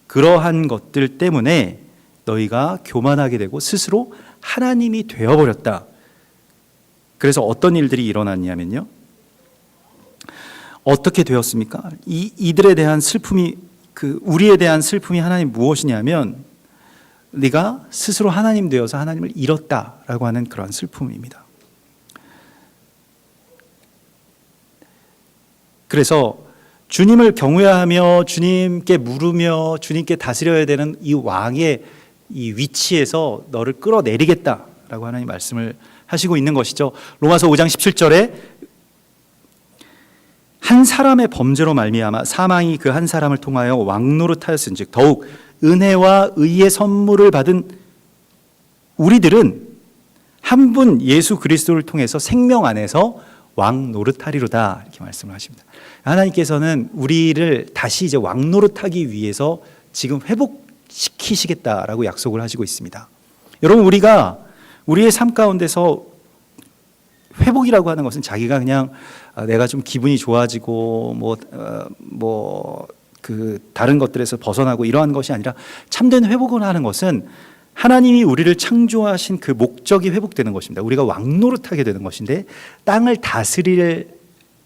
그러한 것들 때문에 너희가 교만하게 되고 스스로 하나님이 되어버렸다. 그래서 어떤 일들이 일어났냐면요, 어떻게 되었습니까? 이들에 대한 슬픔이, 우리에 대한 슬픔이 하나님 무엇이냐면 네가 스스로 하나님 되어서 하나님을 잃었다라고 하는 그런 슬픔입니다. 그래서 주님을 경외하며 주님께 물으며 주님께 다스려야 되는 이 왕의 이 위치에서 너를 끌어내리겠다라고 하나님 말씀을 하시고 있는 것이죠. 로마서 5장 17절에 한 사람의 범죄로 말미암아 사망이 그 한 사람을 통하여 왕노릇하였은즉 더욱 은혜와 의의 선물을 받은 우리들은 한 분 예수 그리스도를 통해서 생명 안에서 왕노릇하리로다, 이렇게 말씀을 하십니다. 하나님께서는 우리를 다시 이제 왕노릇하기 위해서 지금 회복시키시겠다라고 약속을 하시고 있습니다. 여러분, 우리가 우리의 삶 가운데서 회복이라고 하는 것은 자기가 그냥 내가 좀 기분이 좋아지고 다른 것들에서 벗어나고 이러한 것이 아니라, 참된 회복을 하는 것은 하나님이 우리를 창조하신 그 목적이 회복되는 것입니다. 우리가 왕노릇하게 되는 것인데 땅을 다스릴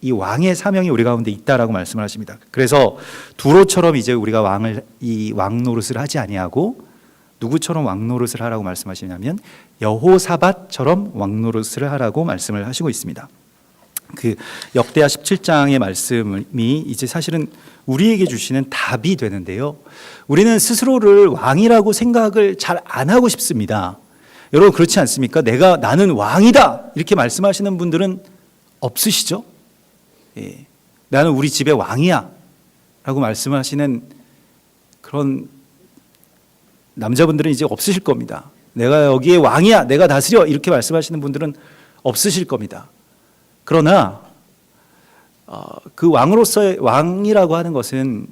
이 왕의 사명이 우리 가운데 있다라고 말씀을 하십니다. 그래서 두로처럼 이제 우리가 왕노릇을 하지 아니하고 누구처럼 왕노릇을 하라고 말씀하시냐면 여호사밧처럼 왕노릇을 하라고 말씀을 하시고 있습니다. 그 역대하 17장의 말씀이 이제 사실은 우리에게 주시는 답이 되는데요, 우리는 스스로를 왕이라고 생각을 잘 안 하고 싶습니다. 여러분, 그렇지 않습니까? 나는 왕이다 이렇게 말씀하시는 분들은 없으시죠? 예. 나는 우리 집의 왕이야 라고 말씀하시는 그런 남자분들은 이제 없으실 겁니다. 내가 여기에 왕이야, 내가 다스려, 이렇게 말씀하시는 분들은 없으실 겁니다. 그러나 그 왕으로서의 왕이라고 하는 것은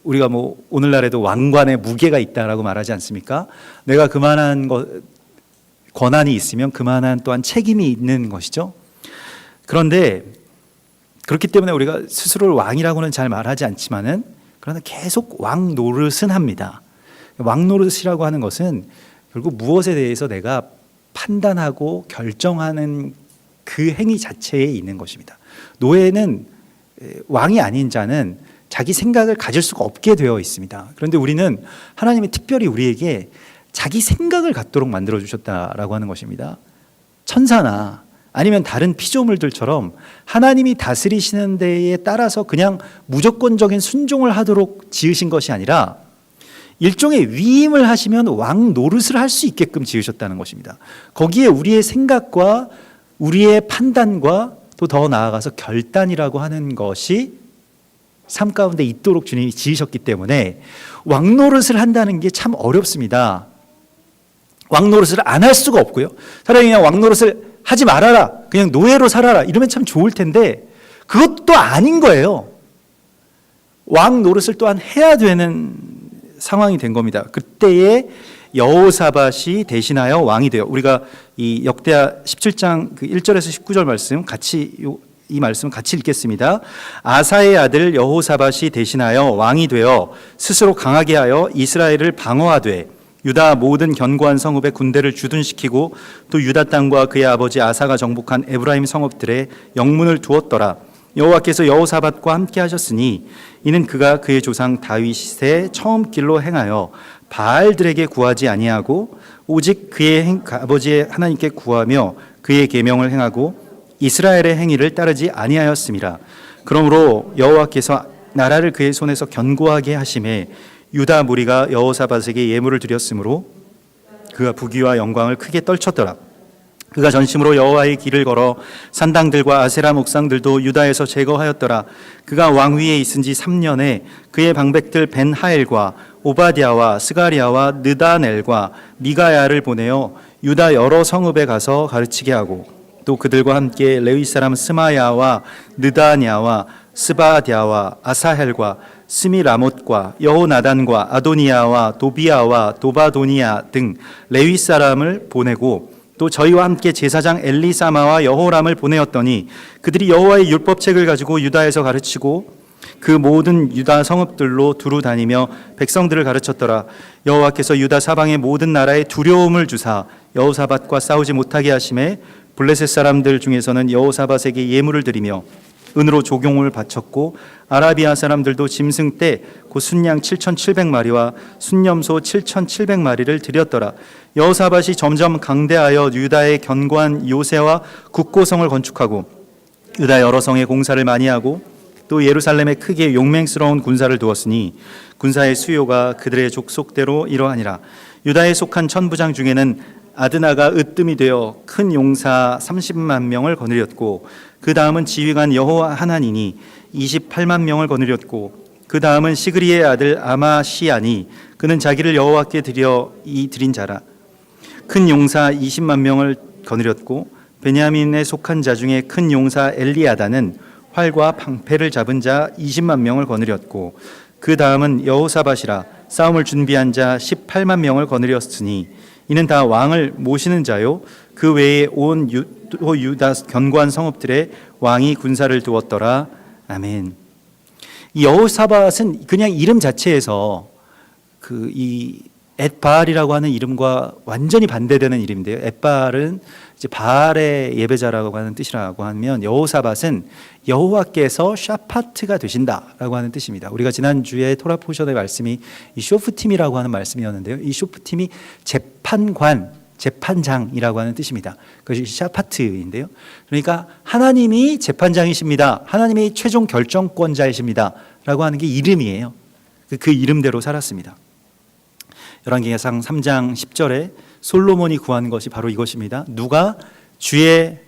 우리가 오늘날에도 왕관에 무게가 있다라고 말하지 않습니까? 내가 그만한 권한이 있으면 그만한 또한 책임이 있는 것이죠. 그런데 그렇기 때문에 우리가 스스로를 왕이라고는 잘 말하지 않지만은, 그러나 계속 왕 노릇은 합니다. 왕 노릇이라고 하는 것은 결국 무엇에 대해서 내가 판단하고 결정하는 그 행위 자체에 있는 것입니다. 노예는, 왕이 아닌 자는 자기 생각을 가질 수가 없게 되어 있습니다. 그런데 우리는 하나님이 특별히 우리에게 자기 생각을 갖도록 만들어 주셨다라고 하는 것입니다. 천사나 아니면 다른 피조물들처럼 하나님이 다스리시는 데에 따라서 그냥 무조건적인 순종을 하도록 지으신 것이 아니라 일종의 위임을 하시면 왕 노릇을 할 수 있게끔 지으셨다는 것입니다. 거기에 우리의 생각과 우리의 판단과 또 더 나아가서 결단이라고 하는 것이 삶 가운데 있도록 주님이 지으셨기 때문에 왕 노릇을 한다는 게 참 어렵습니다. 왕 노릇을 안 할 수가 없고요. 차라리 그냥 왕 노릇을 하지 말아라, 그냥 노예로 살아라, 이러면 참 좋을 텐데 그것도 아닌 거예요. 왕 노릇을 또한 해야 되는 상황이 된 겁니다. 그때에 여호사밧이 대신하여 왕이 되어, 우리가 이 역대하 17장 1절에서 19절 말씀 이 말씀 같이 읽겠습니다. 아사의 아들 여호사밧이 대신하여 왕이 되어 스스로 강하게 하여 이스라엘을 방어하되 유다 모든 견고한 성읍에 군대를 주둔시키고 또 유다 땅과 그의 아버지 아사가 정복한 에브라임 성읍들에 영문을 두었더라. 여호와께서 여호사밧과 함께 하셨으니 이는 그가 그의 조상 다윗의 처음 길로 행하여 바알들에게 구하지 아니하고 오직 그의 아버지의 하나님께 구하며 그의 계명을 행하고 이스라엘의 행위를 따르지 아니하였음이라. 그러므로 여호와께서 나라를 그의 손에서 견고하게 하심에 유다 무리가 여호사밧에게 예물을 드렸으므로 그가 부귀와 영광을 크게 떨쳤더라. 그가 전심으로 여호와의 길을 걸어 산당들과 아세라 목상들도 유다에서 제거하였더라. 그가 왕위에 있은 지 3년에 그의 방백들 벤하엘과 오바댜와 스가리아와 느다넬과 미가야를 보내어 유다 여러 성읍에 가서 가르치게 하고 또 그들과 함께 레위 사람 스마야와 느다냐와 스바댜와 아사헬과 스미라못과 여호나단과 아도니아와 도비아와 도바도니아 등 레위 사람을 보내고 또 저희와 함께 제사장 엘리사마와 여호람을 보내었더니 그들이 여호와의 율법책을 가지고 유다에서 가르치고 그 모든 유다 성읍들로 두루 다니며 백성들을 가르쳤더라. 여호와께서 유다 사방의 모든 나라에 두려움을 주사 여호사밧과 싸우지 못하게 하심에 블레셋 사람들 중에서는 여호사밧에게 예물을 드리며 은으로 조공을 바쳤고 아라비아 사람들도 짐승 떼 곧 순양 7,700마리와 순염소 7,700마리를 드렸더라. 여호사밧이 점점 강대하여 유다의 견고한 요새와 국고성을 건축하고 유다 여러 성에 공사를 많이 하고 또 예루살렘에 크게 용맹스러운 군사를 두었으니 군사의 수요가 그들의 족속대로 이러하니라. 유다에 속한 천부장 중에는 아드나가 으뜸이 되어 큰 용사 30만 명을 거느렸고 그 다음은 지휘관 여호와 하나니니 28만 명을 거느렸고 그 다음은 시그리의 아들 아마시아니 그는 자기를 여호와께 드린 자라. 큰 용사 20만 명을 거느렸고 베냐민에 속한 자 중에 큰 용사 엘리아다는 활과 방패를 잡은 자 20만 명을 거느렸고 그 다음은 여호사밧이라 싸움을 준비한 자 18만 명을 거느렸으니 이는 다 왕을 모시는 자요 그 외에 온 유다 견고한 성읍들에 왕이 군사를 두었더라. 아멘. 이 여호사밧은 그냥 이름 자체에서 이 엣바알이라고 하는 이름과 완전히 반대되는 이름인데요. 엣바알은 이제 바알의 예배자라고 하는 뜻이라고 하면 여호사밧은 여호와께서 샤파트가 되신다라고 하는 뜻입니다. 우리가 지난주에 토라 포션의 말씀이 이 쇼프팀이라고 하는 말씀이었는데요. 이 쇼프팀이 재판관, 재판장이라고 하는 뜻입니다. 그것이 샤파트인데요. 그러니까 하나님이 재판장이십니다. 하나님이 최종 결정권자이십니다. 라고 하는 게 이름이에요. 그 이름대로 살았습니다. 열왕기상 3장 10절에 솔로몬이 구한 것이 바로 이것입니다. 누가 주의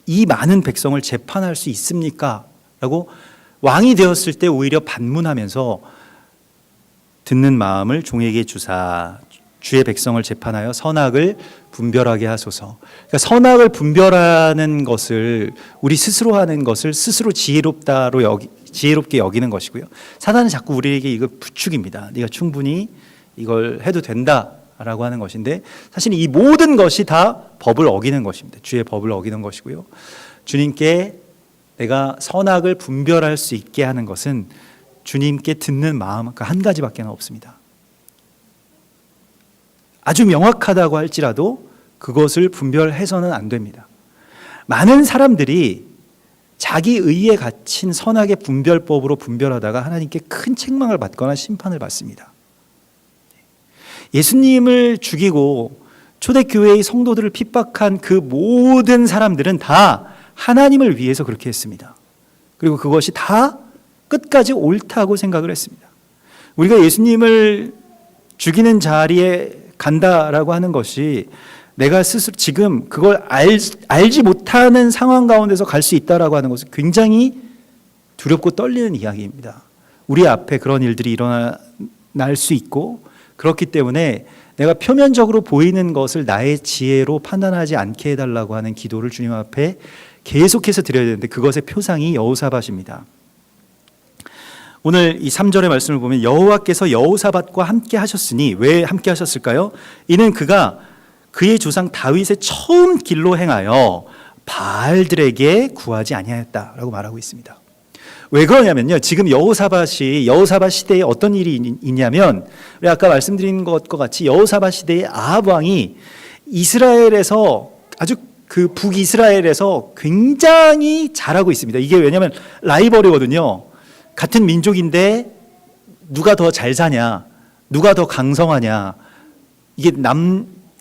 이 많은 백성을 재판할 수 있습니까? 라고 왕이 되었을 때 오히려 반문하면서 듣는 마음을 종에게 주사 주의 백성을 재판하여 선악을 분별하게 하소서. 그러니까 선악을 분별하는 것을 우리 스스로 하는 것을 스스로 지혜롭게 여기는 것이고요. 사단은 자꾸 우리에게 이걸 부추깁니다. 네가 충분히 이걸 해도 된다라고 하는 것인데 사실 이 모든 것이 다 법을 어기는 것입니다. 주의 법을 어기는 것이고요. 주님께 내가 선악을 분별할 수 있게 하는 것은 주님께 듣는 마음 한 가지밖에 없습니다. 아주 명확하다고 할지라도 그것을 분별해서는 안 됩니다. 많은 사람들이 자기 의에 갇힌 선악의 분별법으로 분별하다가 하나님께 큰 책망을 받거나 심판을 받습니다. 예수님을 죽이고 초대교회의 성도들을 핍박한 그 모든 사람들은 다 하나님을 위해서 그렇게 했습니다. 그리고 그것이 다 끝까지 옳다고 생각을 했습니다. 우리가 예수님을 죽이는 자리에 간다라고 하는 것이 내가 스스로 지금 그걸 알지 못하는 상황 가운데서 갈 수 있다라고 하는 것은 굉장히 두렵고 떨리는 이야기입니다. 우리 앞에 그런 일들이 일어날 수 있고 그렇기 때문에 내가 표면적으로 보이는 것을 나의 지혜로 판단하지 않게 해달라고 하는 기도를 주님 앞에 계속해서 드려야 되는데 그것의 표상이 여호사밧입니다. 오늘 이 3절의 말씀을 보면 여호와께서 여호사밧과 함께 하셨으니 왜 함께 하셨을까요? 이는 그가 그의 조상 다윗의 처음 길로 행하여 바알들에게 구하지 아니하였다라고 말하고 있습니다. 왜 그러냐면요. 지금 여호사밧 시대에 어떤 일이 있냐면 우리 아까 말씀드린 것과 같이 여호사밧 시대의 아합 왕이 이스라엘에서 아주 그 북이스라엘에서 굉장히 잘하고 있습니다. 이게 왜냐하면 라이벌이거든요. 같은 민족인데 누가 더 잘 사냐, 누가 더 강성하냐. 이게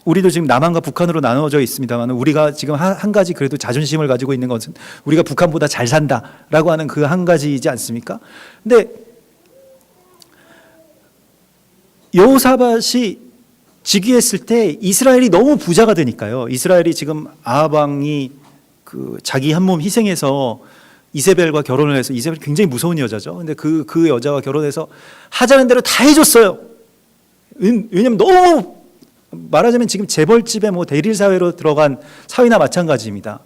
우리도 지금 남한과 북한으로 나눠져 있습니다만, 우리가 지금 한 가지 그래도 자존심을 가지고 있는 것은 우리가 북한보다 잘 산다라고 하는 그 한 가지이지 않습니까? 근데 여호사밧이 즉위했을 때 이스라엘이 너무 부자가 되니까요. 이스라엘이 지금 아합 왕이 그 자기 한 몸 희생해서 이세벨과 결혼을 해서, 이세벨이 굉장히 무서운 여자죠. 근데 그 여자와 결혼해서 하자는 대로 다 해줬어요. 왜냐면 너무, 말하자면 지금 재벌집에 뭐 대릴 사회로 들어간 사위나 마찬가지입니다.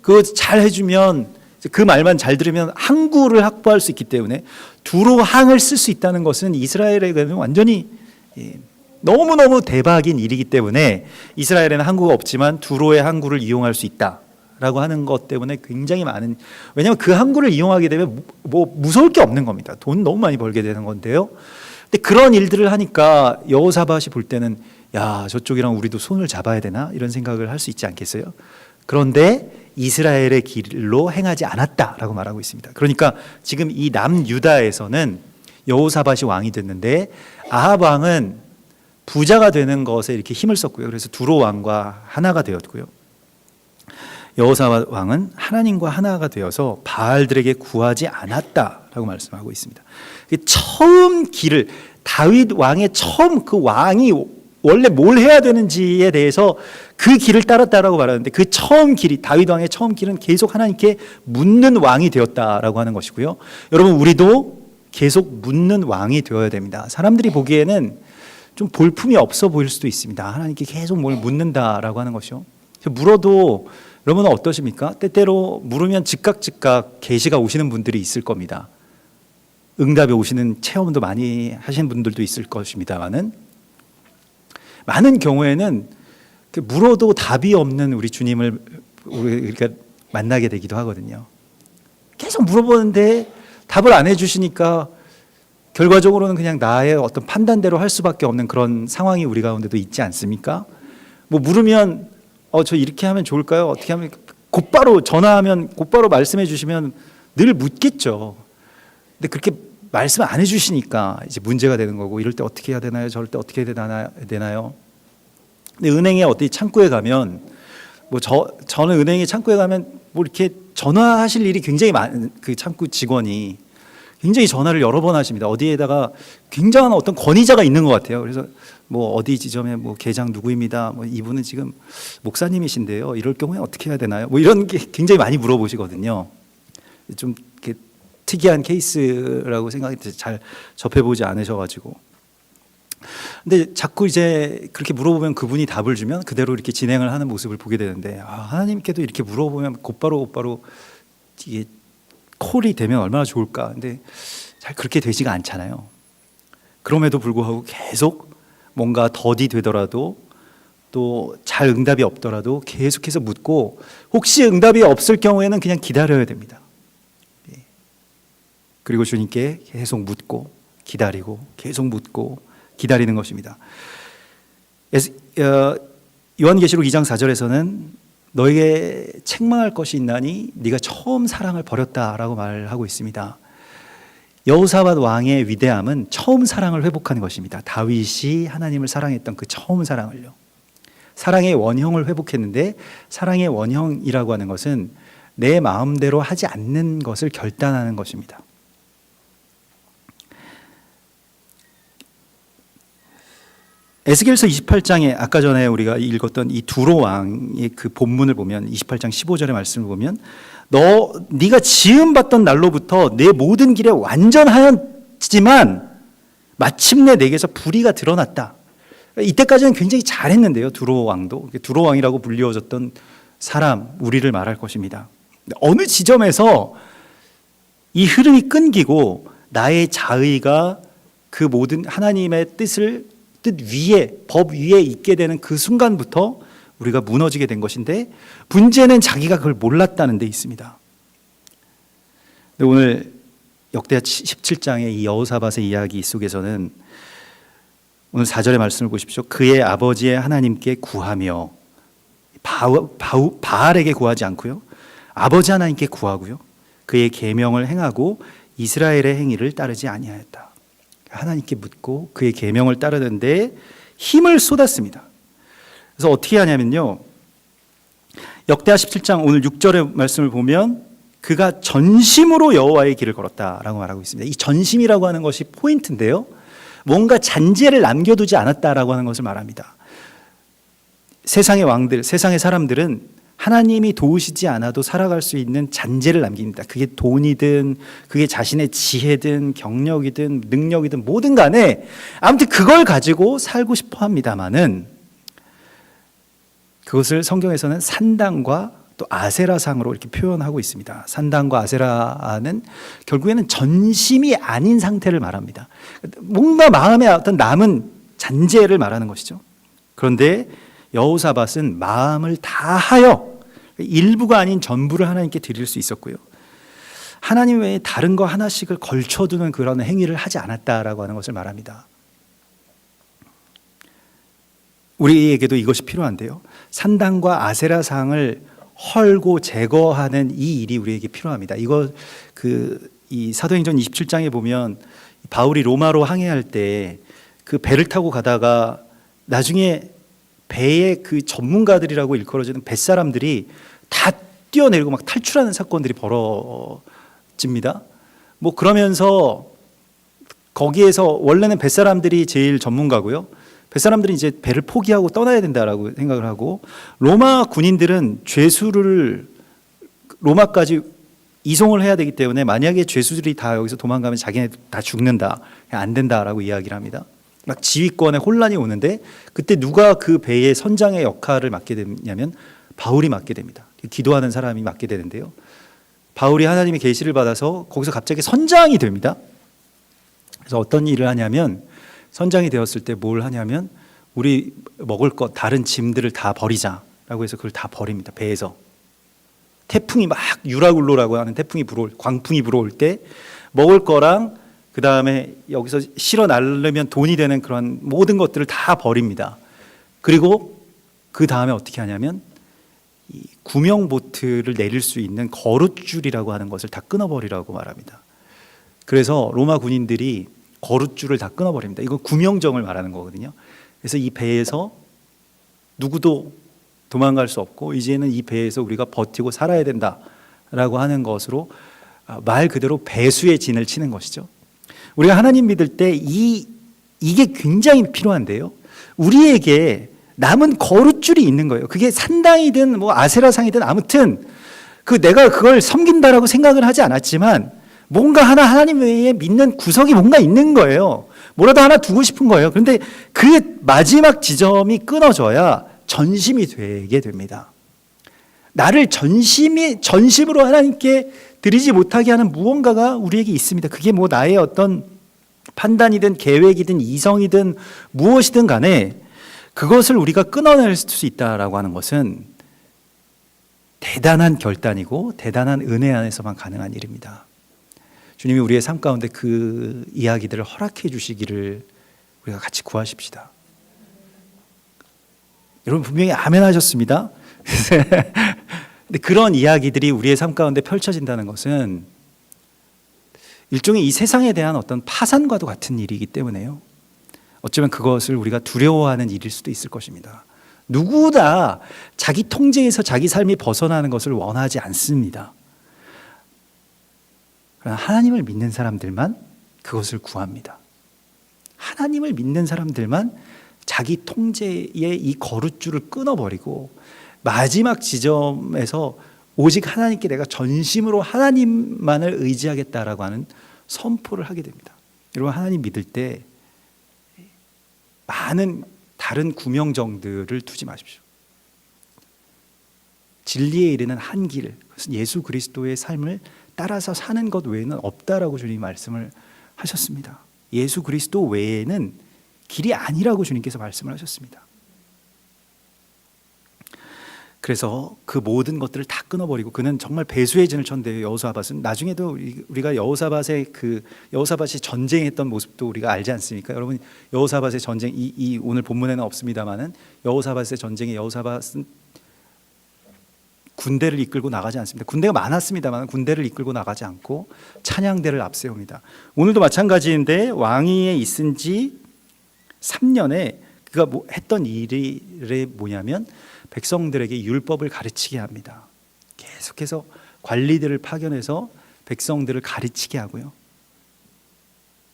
그거 잘 해주면, 그 말만 잘 들으면 항구를 확보할 수 있기 때문에 두로항을 쓸 수 있다는 것은 이스라엘에게는 완전히 너무너무 대박인 일이기 때문에, 이스라엘에는 항구가 없지만 두로의 항구를 이용할 수 있다라고 하는 것 때문에 굉장히 많은, 왜냐하면 그 항구를 이용하게 되면 뭐 무서울 게 없는 겁니다. 돈 너무 많이 벌게 되는 건데요. 근데 그런 일들을 하니까 여호사밧이 볼 때는, 야, 저쪽이랑 우리도 손을 잡아야 되나, 이런 생각을 할 수 있지 않겠어요? 그런데 이스라엘의 길로 행하지 않았다라고 말하고 있습니다. 그러니까 지금 이 남유다에서는 여호사밧이 왕이 됐는데, 아합 왕은 부자가 되는 것에 이렇게 힘을 썼고요. 그래서 두로 왕과 하나가 되었고요. 여호사밧 왕은 하나님과 하나가 되어서 바알들에게 구하지 않았다라고 말씀하고 있습니다. 처음 길을, 다윗 왕의 처음, 그 왕이 원래 뭘 해야 되는지에 대해서 그 길을 따랐다라고 말하는데, 그 처음 길이, 다윗 왕의 처음 길은 계속 하나님께 묻는 왕이 되었다라고 하는 것이고요. 여러분, 우리도 계속 묻는 왕이 되어야 됩니다. 사람들이 보기에는 좀 볼품이 없어 보일 수도 있습니다. 하나님께 계속 뭘 묻는다라고 하는 것이요. 물어도 여러분은 어떠십니까? 때때로 물으면 즉각 계시가 오시는 분들이 있을 겁니다. 응답이 오시는 체험도 많이 하시는 분들도 있을 것입니다만은, 많은 경우에는 물어도 답이 없는 우리 주님을 우리가 만나게 되기도 하거든요. 계속 물어보는데 답을 안 해주시니까 결과적으로는 그냥 나의 어떤 판단대로 할 수밖에 없는 그런 상황이 우리 가운데도 있지 않습니까? 뭐 물으면 저 이렇게 하면 좋을까요? 어떻게 하면, 곧바로 전화하면 곧바로 말씀해 주시면 늘 묻겠죠. 근데 그렇게 말씀 안 해주시니까 이제 문제가 되는 거고, 이럴 때 어떻게 해야 되나요? 저럴 때 어떻게 해야 되나요? 근데 은행에 어디 창구에 가면, 저는 은행에 창구에 가면 뭐 이렇게 전화하실 일이 굉장히 많은, 그 창구 직원이 굉장히 전화를 여러 번 하십니다. 어디에다가 굉장한 어떤 권위자가 있는 것 같아요. 그래서 뭐 어디 지점에 뭐 계장 누구입니다. 뭐 이분은 지금 목사님이신데요. 이럴 경우에 어떻게 해야 되나요? 뭐 이런 게 굉장히 많이 물어보시거든요. 좀 이렇게 특이한 케이스라고 생각이 잘 접해보지 않으셔가지고. 근데 자꾸 이제 그렇게 물어보면 그분이 답을 주면 그대로 이렇게 진행을 하는 모습을 보게 되는데, 하나님께도 이렇게 물어보면 곧바로 이게 콜이 되면 얼마나 좋을까. 근데 잘 그렇게 되지가 않잖아요. 그럼에도 불구하고 계속 뭔가 더디 되더라도, 또 잘 응답이 없더라도 계속해서 묻고, 혹시 응답이 없을 경우에는 그냥 기다려야 됩니다. 그리고 주님께 계속 묻고 기다리고, 계속 묻고 기다리는 것입니다. 요한계시록 2장 4절에서는 너에게 책망할 것이 있나니 네가 처음 사랑을 버렸다라고 말하고 있습니다. 여호사밧 왕의 위대함은 처음 사랑을 회복하는 것입니다. 다윗이 하나님을 사랑했던 그 처음 사랑을요. 사랑의 원형을 회복했는데, 사랑의 원형이라고 하는 것은 내 마음대로 하지 않는 것을 결단하는 것입니다. 에스겔서 28장에 아까 전에 우리가 읽었던 이 두로 왕의 그 본문을 보면, 28장 15절의 말씀을 보면, 네가 지음 받던 날로부터 내 모든 길에 완전하였지만 마침내 내게서 불의가 드러났다. 이때까지는 굉장히 잘했는데요. 두로 왕도, 두로 왕이라고 불리워졌던 사람, 우리를 말할 것입니다. 어느 지점에서 이 흐름이 끊기고 나의 자의가 그 모든 하나님의 뜻 위에, 법 위에 있게 되는 그 순간부터 우리가 무너지게 된 것인데, 문제는 자기가 그걸 몰랐다는 데 있습니다. 근데 오늘 역대하 17장의 이 여호사밧의 이야기 속에서는 오늘 4절의 말씀을 보십시오. 그의 아버지의 하나님께 구하며, 바알에게 구하지 않고요, 아버지 하나님께 구하고요, 그의 계명을 행하고 이스라엘의 행위를 따르지 아니하였다. 하나님께 묻고 그의 계명을 따르는데 힘을 쏟았습니다. 그래서 어떻게 하냐면요, 역대하 17장 오늘 6절의 말씀을 보면 그가 전심으로 여호와의 길을 걸었다라고 말하고 있습니다. 이 전심이라고 하는 것이 포인트인데요, 뭔가 잔재를 남겨두지 않았다라고 하는 것을 말합니다. 세상의 왕들, 세상의 사람들은 하나님이 도우시지 않아도 살아갈 수 있는 잔재를 남깁니다. 그게 돈이든 그게 자신의 지혜든 경력이든 능력이든 뭐든 간에 아무튼 그걸 가지고 살고 싶어 합니다마는, 그것을 성경에서는 산당과 또 아세라상으로 이렇게 표현하고 있습니다. 산당과 아세라는 결국에는 전심이 아닌 상태를 말합니다. 뭔가 마음에 어떤 남은 잔재를 말하는 것이죠. 그런데 여호사밧은 마음을 다하여 일부가 아닌 전부를 하나님께 드릴 수 있었고요, 하나님 외에 다른 거 하나씩을 걸쳐두는 그런 행위를 하지 않았다라고 하는 것을 말합니다. 우리에게도 이것이 필요한데요, 산당과 아세라상을 헐고 제거하는 이 일이 우리에게 필요합니다. 이 사도행전 27장에 보면 바울이 로마로 항해할 때 그 배를 타고 가다가 나중에 배의 그 전문가들이라고 일컬어지는 뱃사람들이 다 뛰어내리고 막 탈출하는 사건들이 벌어집니다. 뭐 그러면서 거기에서 원래는 뱃사람들이 제일 전문가고요, 뱃사람들이 이제 배를 포기하고 떠나야 된다라고 생각을 하고, 로마 군인들은 죄수를 로마까지 이송을 해야 되기 때문에 만약에 죄수들이 다 여기서 도망가면 자기네 다 죽는다, 안 된다라고 이야기를 합니다. 막 지휘권에 혼란이 오는데 그때 누가 그 배의 선장의 역할을 맡게 되냐면 바울이 맡게 됩니다. 기도하는 사람이 맡게 되는데요, 바울이 하나님의 계시를 받아서 거기서 갑자기 선장이 됩니다. 그래서 어떤 일을 하냐면, 선장이 되었을 때 뭘 하냐면, 우리 먹을 것 다른 짐들을 다 버리자라고 해서 그걸 다 버립니다. 배에서 태풍이 막 유라굴로라고 하는 광풍이 불어올 때 먹을 거랑 그 다음에 여기서 실어 나르면 돈이 되는 그런 모든 것들을 다 버립니다. 그리고 그 다음에 어떻게 하냐면 이 구명보트를 내릴 수 있는 거룻줄이라고 하는 것을 다 끊어버리라고 말합니다. 그래서 로마 군인들이 거룻줄을 다 끊어버립니다. 이건 구명정을 말하는 거거든요. 그래서 이 배에서 누구도 도망갈 수 없고 이제는 이 배에서 우리가 버티고 살아야 된다라고 하는 것으로 말 그대로 배수의 진을 치는 것이죠. 우리가 하나님 믿을 때 이게 굉장히 필요한데요, 우리에게 남은 거룻줄이 있는 거예요. 그게 산당이든 뭐 아세라상이든 아무튼 내가 그걸 섬긴다라고 생각을 하지 않았지만 뭔가 하나님 외에 믿는 구석이 뭔가 있는 거예요. 뭐라도 하나 두고 싶은 거예요. 그런데 그 마지막 지점이 끊어져야 전심이 되게 됩니다. 나를 전심으로 하나님께 드리지 못하게 하는 무언가가 우리에게 있습니다. 그게 뭐 나의 어떤 판단이든 계획이든 이성이든 무엇이든 간에 그것을 우리가 끊어낼 수 있다라고 하는 것은 대단한 결단이고 대단한 은혜 안에서만 가능한 일입니다. 주님이 우리의 삶 가운데 그 이야기들을 허락해 주시기를 우리가 같이 구하십시다. 여러분 분명히 아멘 하셨습니다. 근데 그런 이야기들이 우리의 삶 가운데 펼쳐진다는 것은 일종의 이 세상에 대한 어떤 파산과도 같은 일이기 때문에요, 어쩌면 그것을 우리가 두려워하는 일일 수도 있을 것입니다. 누구나 자기 통제에서 자기 삶이 벗어나는 것을 원하지 않습니다. 그러나 하나님을 믿는 사람들만 그것을 구합니다. 하나님을 믿는 사람들만 자기 통제의 이 거룻줄을 끊어버리고 마지막 지점에서 오직 하나님께 내가 전심으로 하나님만을 의지하겠다라고 하는 선포를 하게 됩니다. 여러분 하나님 믿을 때 많은 다른 구명정들을 두지 마십시오. 진리에 이르는 한 길, 그것은 예수 그리스도의 삶을 따라서 사는 것 외에는 없다라고 주님이 말씀을 하셨습니다. 예수 그리스도 외에는 길이 아니라고 주님께서 말씀을 하셨습니다. 그래서 그 모든 것들을 다 끊어버리고 그는 정말 배수의 진을 쳤는데요. 여호사밧은 나중에도 우리가 여호사밧이 전쟁했던 모습도 우리가 알지 않습니까? 여러분 여호사밧의 전쟁 이 오늘 본문에는 없습니다만은 여호사밧의 전쟁에 여호사밧은 군대를 이끌고 나가지 않습니다. 군대가 많았습니다만 군대를 이끌고 나가지 않고 찬양대를 앞세웁니다. 오늘도 마찬가지인데 왕위에 있은 지 3년에 그가 했던 일이 뭐냐면 백성들에게 율법을 가르치게 합니다. 계속해서 관리들을 파견해서 백성들을 가르치게 하고요.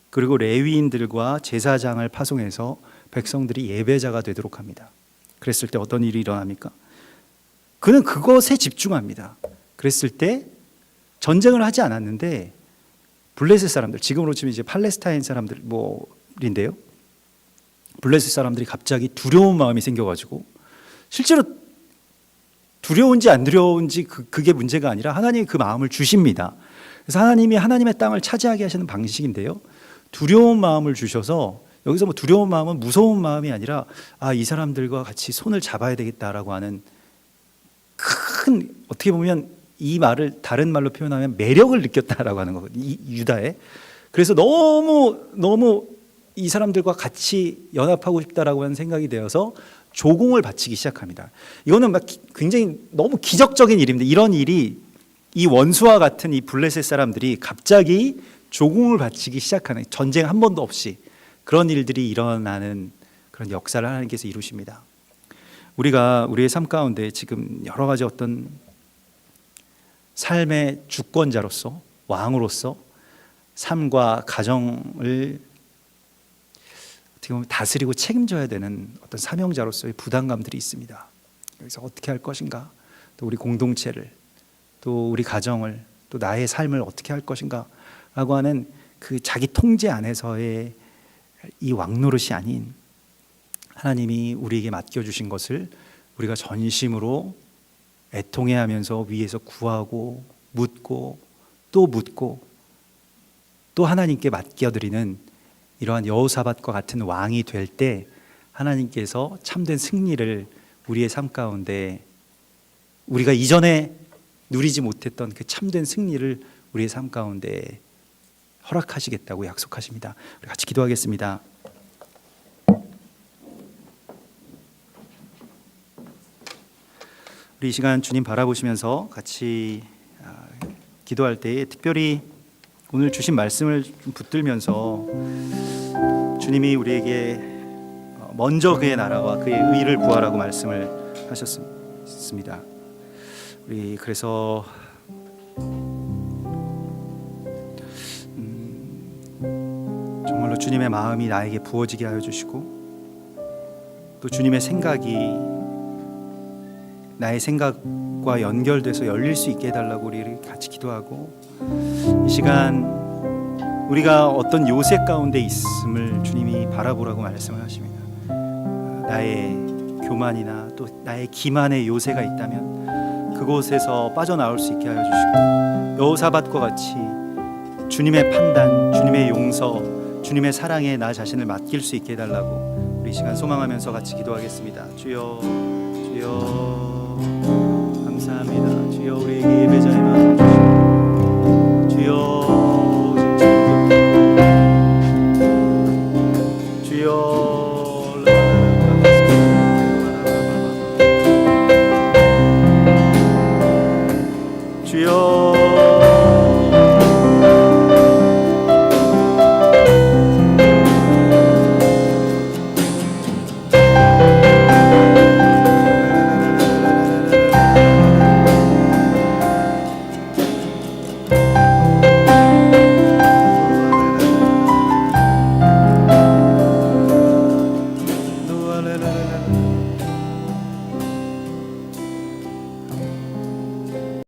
그리고 레위인들과 제사장을 파송해서 백성들이 예배자가 되도록 합니다. 그랬을 때 어떤 일이 일어납니까? 그는 그것에 집중합니다. 그랬을 때 전쟁을 하지 않았는데 블레셋 사람들, 지금으로 치면 이제 팔레스타인 사람들인데요. 블레셋 사람들이 갑자기 두려운 마음이 생겨가지고, 실제로 두려운지 안 두려운지 그게 문제가 아니라 하나님이 그 마음을 주십니다. 그래서 하나님이 하나님의 땅을 차지하게 하시는 방식인데요. 두려운 마음을 주셔서, 여기서 두려운 마음은 무서운 마음이 아니라 이 사람들과 같이 손을 잡아야 되겠다라고 하는 큰, 어떻게 보면 이 말을 다른 말로 표현하면 매력을 느꼈다라고 하는 거거든요. 유다에. 그래서 너무 이 사람들과 같이 연합하고 싶다라고 하는 생각이 되어서 조공을 바치기 시작합니다. 이거는 굉장히 너무 기적적인 일입니다. 이런 일이, 이 원수와 같은 이 블레셋 사람들이 갑자기 조공을 바치기 시작하는, 전쟁 한 번도 없이 그런 일들이 일어나는 그런 역사를 하나님께서 이루십니다. 우리가 우리의 삶 가운데 지금 여러 가지 어떤 삶의 주권자로서, 왕으로서 삶과 가정을 어떻게 보면 다스리고 책임져야 되는 어떤 사명자로서의 부담감들이 있습니다. 그래서 어떻게 할 것인가, 또 우리 공동체를, 또 우리 가정을, 또 나의 삶을 어떻게 할 것인가 라고 하는 그 자기 통제 안에서의 이 왕노릇이 아닌, 하나님이 우리에게 맡겨주신 것을 우리가 전심으로 애통해하면서 위에서 구하고 묻고 또 묻고 또 하나님께 맡겨드리는 이러한 여호사밧과 같은 왕이 될 때, 하나님께서 참된 승리를 우리의 삶 가운데, 우리가 이전에 누리지 못했던 그 참된 승리를 우리의 삶 가운데 허락하시겠다고 약속하십니다. 우리 같이 기도하겠습니다. 우리 이 시간 주님 바라보시면서 같이 기도할 때에 특별히 오늘 주신 말씀을 좀 붙들면서, 주님이 우리에게 먼저 그의 나라와 그의 의를 구하라고 말씀을 하셨습니다. 우리 그래서 정말로 주님의 마음이 나에게 부어지게 하여 주시고, 또 주님의 생각이 나의 생각과 연결돼서 열릴 수 있게 해달라고 우리 같이 기도하고, 이 시간 우리가 어떤 요새 가운데 있음을 주님이 바라보라고 말씀을 하십니다. 나의 교만이나 또 나의 기만의 요새가 있다면 그곳에서 빠져나올 수 있게 하여 주시고, 여호사밧과 같이 주님의 판단, 주님의 용서, 주님의 사랑에 나 자신을 맡길 수 있게 해달라고 우리 이 시간 소망하면서 같이 기도하겠습니다. 주여, 주여.